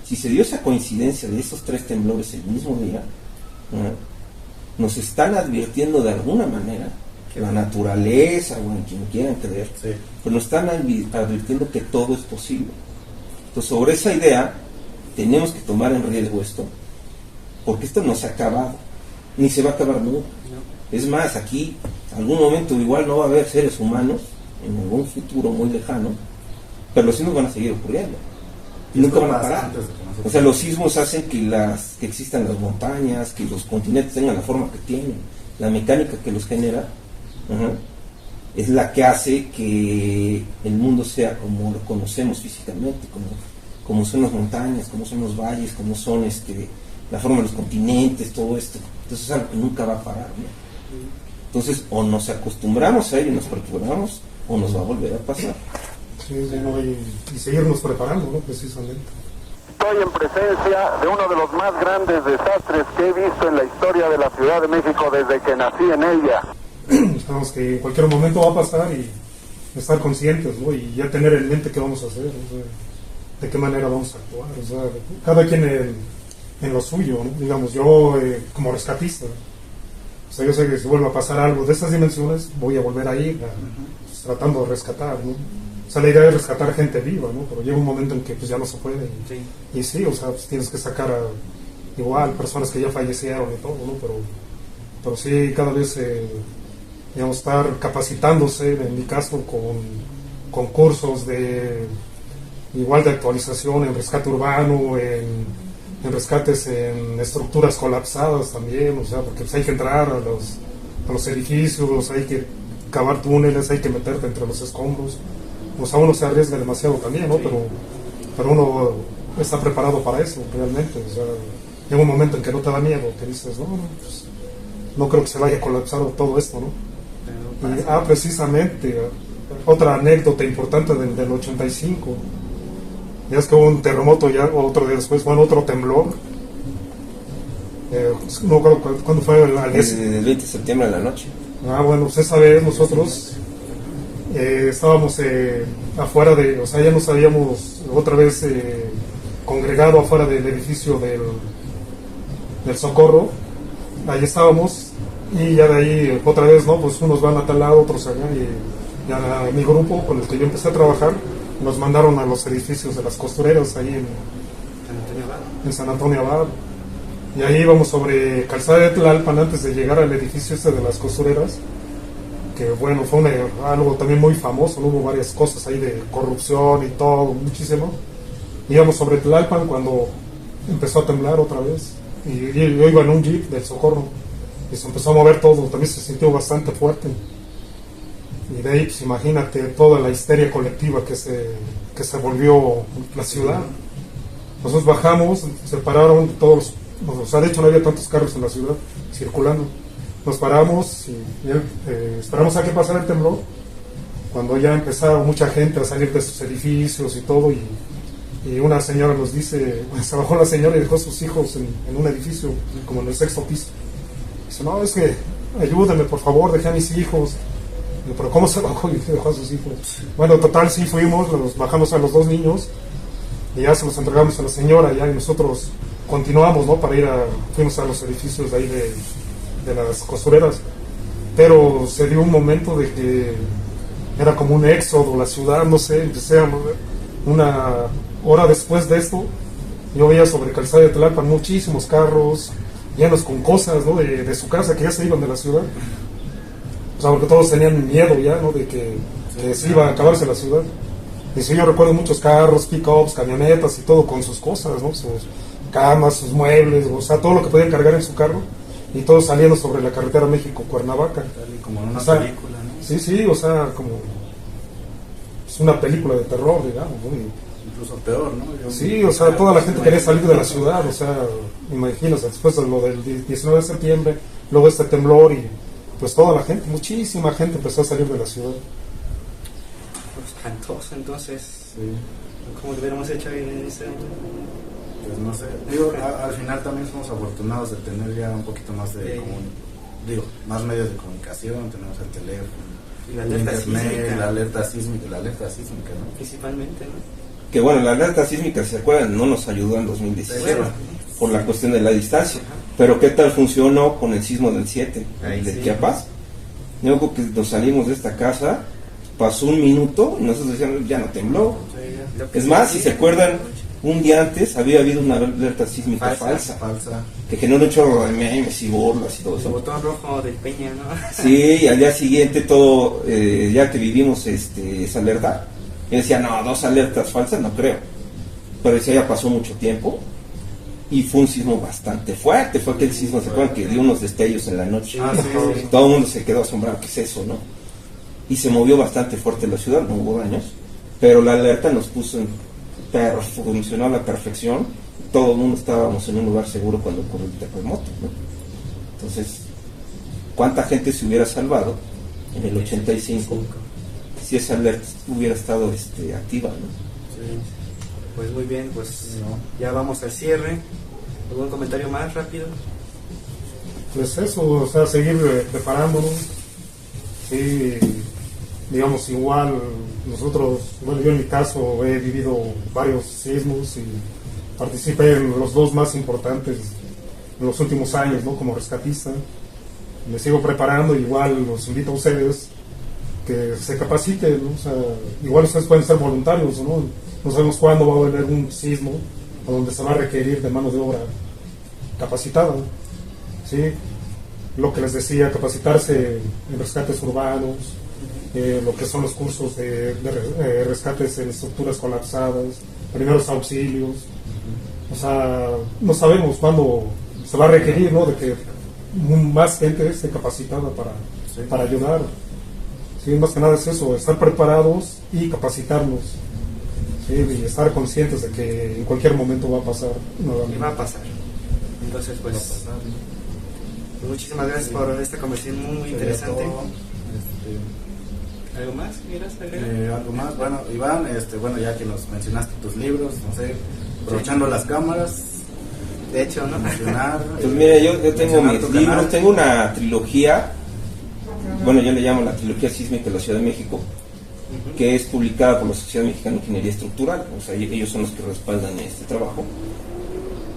[SPEAKER 4] Si se dio esa coincidencia de esos tres temblores el mismo día, ¿no? Nos están advirtiendo de alguna manera, que la naturaleza o en quien quieran creer, pero nos están advirtiendo que todo es posible. Entonces, sobre esa idea tenemos que tomar en riesgo esto, porque esto no se ha acabado, ni se va a acabar nunca. Es más, aquí algún momento igual no va a haber seres humanos en algún futuro muy lejano, pero los sismos van a seguir ocurriendo y nunca van a parar. O sea, los sismos hacen que existan las montañas, que los continentes tengan la forma que tienen, la mecánica que los genera, es la que hace que el mundo sea como lo conocemos físicamente, como son las montañas, como son los valles, como son la forma de los continentes, todo esto. Entonces es algo que nunca va a parar, ¿no? Entonces, o nos acostumbramos a ello y nos preparamos, o nos va a volver a pasar.
[SPEAKER 3] Sí, no, y seguirnos preparando, ¿no? Precisamente.
[SPEAKER 5] Estoy en presencia de uno de los más grandes desastres que he visto en la historia de la Ciudad de México desde que nací en ella.
[SPEAKER 3] Estamos que en cualquier momento va a pasar y estar conscientes, ¿no? Y ya tener en mente qué vamos a hacer, o sea, de qué manera vamos a actuar, o sea, cada quien en lo suyo, ¿no? Digamos, yo como rescatista, o sea, yo sé que si vuelve a pasar algo de estas dimensiones, voy a volver a ir pues, tratando de rescatar, ¿no? O sea, la idea es rescatar gente viva, ¿no? Pero llega un momento en que pues ya no se puede. Y sí, o sea, pues tienes que sacar igual personas que ya fallecieron y todo, ¿no? Pero sí, cada vez, digamos, estar capacitándose, en mi caso, con cursos de actualización en rescate urbano, en rescates en estructuras colapsadas también, o sea, porque pues, hay que entrar a los edificios, hay que cavar túneles, hay que meterte entre los escombros. O sea, uno se arriesga demasiado también, ¿no? Pero uno está preparado para eso, realmente. O sea, llega un momento en que no te da miedo, que dices, pues, no creo que se vaya a colapsar todo esto, ¿no? Y, precisamente, otra anécdota importante del 85. Ya es que hubo un terremoto ya, otro día después, bueno, otro temblor. No creo cuándo fue el
[SPEAKER 4] 20 de septiembre de la noche.
[SPEAKER 3] Bueno, pues esa vez nosotros estábamos afuera o sea, ya nos habíamos otra vez congregado afuera del edificio del Socorro. Ahí estábamos y ya de ahí otra vez, ¿no? Pues unos van a tal lado, otros allá, y ya mi grupo con el que yo empecé a trabajar nos mandaron a los edificios de las costureras ahí en San Antonio Abad. Y ahí íbamos sobre Calzada de Tlalpan antes de llegar al edificio de las costureras, que bueno, fue algo también muy famoso, ¿no? Hubo varias cosas ahí de corrupción y todo, muchísimo. Íbamos sobre Tlalpan cuando empezó a temblar otra vez, y yo iba en un jeep del Socorro, y se empezó a mover todo, también se sintió bastante fuerte. Y de ahí, pues imagínate toda la histeria colectiva que se volvió la ciudad. Nosotros bajamos, se pararon todos, o sea, de hecho no había tantos carros en la ciudad circulando. Nos paramos y esperamos a que pasara el temblor, cuando ya empezaba mucha gente a salir de sus edificios y todo, y una señora nos dice, se bajó la señora y dejó a sus hijos en un edificio, como en el 6º piso. Dice, no, es que ayúdenme, por favor, dejé a mis hijos. Digo, pero ¿cómo se bajó y dejó a sus hijos? Bueno, total, sí fuimos, los bajamos a los 2 niños y ya se los entregamos a la señora, ya, y nosotros continuamos, ¿no? Fuimos a los edificios de ahí de las costureras, pero se dio un momento de que era como un éxodo, la ciudad, no sé, una hora después de esto, yo veía sobre Calzada de Tlalpan muchísimos carros llenos con cosas, ¿no? de su casa, que ya se iban de la ciudad. O sea, porque todos tenían miedo ya, ¿no? De que se iba a acabarse la ciudad. Y sí, yo recuerdo muchos carros, pick-ups, camionetas y todo con sus cosas, ¿no? Sus camas, sus muebles, o sea, todo lo que podían cargar en su carro. Y todos saliendo sobre la carretera México-Cuernavaca.
[SPEAKER 2] Como en una
[SPEAKER 3] o sea,
[SPEAKER 2] película, ¿no?
[SPEAKER 3] Sí, o sea, como es una película de terror, digamos, ¿no?
[SPEAKER 2] Incluso peor, ¿no?
[SPEAKER 3] Sí, o sea, toda la gente quería salir de la ciudad, o sea, imagínate, después de lo del 19 de septiembre, luego este temblor y pues toda la gente, muchísima gente empezó a salir de la ciudad.
[SPEAKER 1] Espantoso, entonces,
[SPEAKER 2] Sí.
[SPEAKER 1] ¿cómo lo hubiéramos hecho en ese
[SPEAKER 2] Pues no sé, digo, al final también somos afortunados de tener ya un poquito más de, más medios de comunicación, tenemos el teléfono,
[SPEAKER 1] y la
[SPEAKER 2] el
[SPEAKER 1] alerta
[SPEAKER 2] internet,
[SPEAKER 1] sísmica?
[SPEAKER 2] la alerta sísmica, ¿no?
[SPEAKER 1] Principalmente, ¿no?
[SPEAKER 4] Que bueno, la alerta sísmica, ¿se acuerdan? No nos ayudó en 2017
[SPEAKER 1] Bueno.
[SPEAKER 4] por la cuestión de la distancia. Pero ¿qué tal funcionó con el sismo del 7
[SPEAKER 1] Ahí
[SPEAKER 4] de
[SPEAKER 1] sí.
[SPEAKER 4] Chiapas? Yo creo que nos salimos de esta casa, pasó un minuto y nosotros decíamos, ya no tembló.
[SPEAKER 1] Lo que
[SPEAKER 4] Es más,
[SPEAKER 1] sí,
[SPEAKER 4] si se acuerdan, un día antes había habido una alerta sísmica falsa, que generó un chorro de memes y burlas y todo
[SPEAKER 1] el
[SPEAKER 4] eso.
[SPEAKER 1] botón rojo del Peña, ¿no?
[SPEAKER 4] Sí, y al día siguiente todo, ya que vivimos esa alerta, yo decía, no, 2 alertas falsas, no creo. Pero decía, ya pasó mucho tiempo y fue un sismo bastante fuerte. Fue aquel sismo, ¿se acuerdan? Que dio unos destellos en la noche.
[SPEAKER 2] Sí.
[SPEAKER 4] Todo el mundo se quedó asombrado, ¿qué es eso, no? Y se movió bastante fuerte la ciudad, no hubo daños, pero la alerta nos puso funcionó a la perfección. Todo el mundo estábamos en un lugar seguro cuando ocurrió el terremoto, ¿no? Entonces, ¿cuánta gente se hubiera salvado en el 85 si esa alerta hubiera estado activa, ¿no?
[SPEAKER 1] Sí. Pues muy bien, pues ya vamos al cierre. ¿Algún comentario más rápido?
[SPEAKER 3] Pues eso, o sea, seguir preparándonos. Sí, digamos, igual nosotros, bueno, yo en mi caso he vivido varios sismos y participé en los 2 más importantes en los últimos años, ¿no? Como rescatista. Me sigo preparando, igual los invito a ustedes que se capaciten, ¿no? O sea, igual ustedes pueden ser voluntarios, ¿no? No sabemos cuándo va a haber un sismo a donde se va a requerir de mano de obra capacitada, ¿sí? Lo que les decía, capacitarse en rescates urbanos, lo que son los cursos de rescates en estructuras colapsadas, primeros auxilios. O sea, no sabemos cuándo se va a requerir, ¿no? De que más gente esté capacitada para ayudar. Sí, más que nada es eso, estar preparados y capacitarnos. Sí, y estar conscientes de que en cualquier momento va a pasar nuevamente.
[SPEAKER 1] Y va a pasar. Entonces, pues, muchísimas gracias por esta conversación muy interesante. ¿Algo más quieras agregar?
[SPEAKER 2] Algo más, bueno, Iván, bueno, ya que nos mencionaste tus libros, no sé, aprovechando las cámaras,
[SPEAKER 1] De hecho, ¿no?
[SPEAKER 2] mencionar.
[SPEAKER 4] Pues mira, yo tengo
[SPEAKER 2] mencionar
[SPEAKER 4] mis
[SPEAKER 2] tu
[SPEAKER 4] libros,
[SPEAKER 2] canal.
[SPEAKER 4] tengo una trilogía, bueno, yo le llamo la trilogía sísmica de la Ciudad de México, que es publicada por la Sociedad Mexicana de Ingeniería Estructural, o sea, ellos son los que respaldan este trabajo.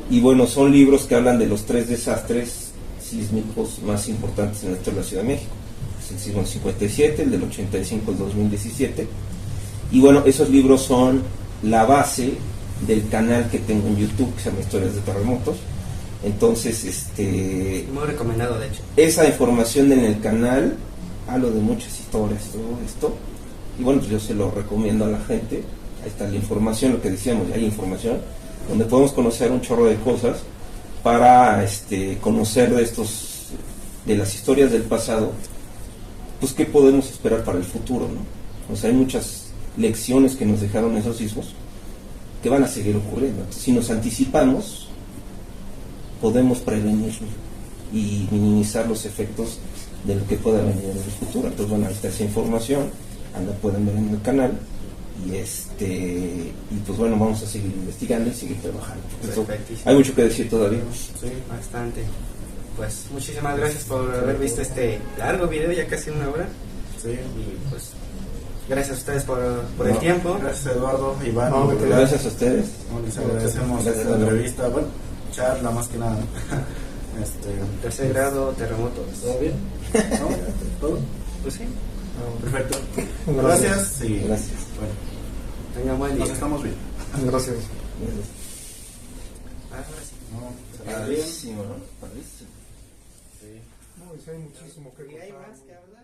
[SPEAKER 4] Y bueno, son libros que hablan de los 3 desastres sísmicos más importantes en la historia de la Ciudad de México. Es el sismo del 57, el del 85, el 2017. Y bueno, esos libros son la base del canal que tengo en YouTube, que se llama Historias de Terremotos. Entonces,
[SPEAKER 1] Muy recomendado, de hecho.
[SPEAKER 4] esa información en el canal, hablo de muchas historias, todo esto, y bueno, pues yo se lo recomiendo a la gente. Ahí está la información, lo que decíamos, hay información donde podemos conocer un chorro de cosas para conocer de las historias del pasado, pues qué podemos esperar para el futuro, ¿no? O sea, hay muchas lecciones que nos dejaron esos sismos que van a seguir ocurriendo. Entonces, si nos anticipamos, podemos prevenirlo y minimizar los efectos de lo que pueda venir en el futuro. Entonces, bueno, ahí está esa información, la pueden ver en el canal, y pues bueno, vamos a seguir investigando y seguir trabajando.
[SPEAKER 1] Perfectísimo.
[SPEAKER 4] Hay mucho que decir todavía.
[SPEAKER 1] Sí, bastante. Pues muchísimas gracias por haber visto este largo video, ya casi 1 hora.
[SPEAKER 2] Sí.
[SPEAKER 1] Y pues gracias a ustedes por el tiempo.
[SPEAKER 2] Gracias, Eduardo, Iván.
[SPEAKER 3] No,
[SPEAKER 2] de verdad,
[SPEAKER 4] Gracias a ustedes.
[SPEAKER 2] les agradecemos
[SPEAKER 4] Gracias,
[SPEAKER 2] esta
[SPEAKER 4] Eduardo.
[SPEAKER 2] entrevista, bueno, charla más que nada.
[SPEAKER 1] Tercer grado, terremotos.
[SPEAKER 2] ¿Todo bien? ¿No? ¿Todo?
[SPEAKER 1] Pues sí.
[SPEAKER 2] Perfecto.
[SPEAKER 3] Gracias.
[SPEAKER 2] Gracias y
[SPEAKER 4] Gracias.
[SPEAKER 2] bueno,
[SPEAKER 1] Tengan buen día.
[SPEAKER 2] nos estamos viendo.
[SPEAKER 3] Gracias.
[SPEAKER 4] Gracias.
[SPEAKER 1] Ahora sí.
[SPEAKER 2] No, se la bien.
[SPEAKER 4] Padrísimo, ¿no? Padrísimo.
[SPEAKER 2] Sí.
[SPEAKER 3] No, y sí hay muchísimo que
[SPEAKER 1] Y hay
[SPEAKER 3] contar.
[SPEAKER 1] más que hablar.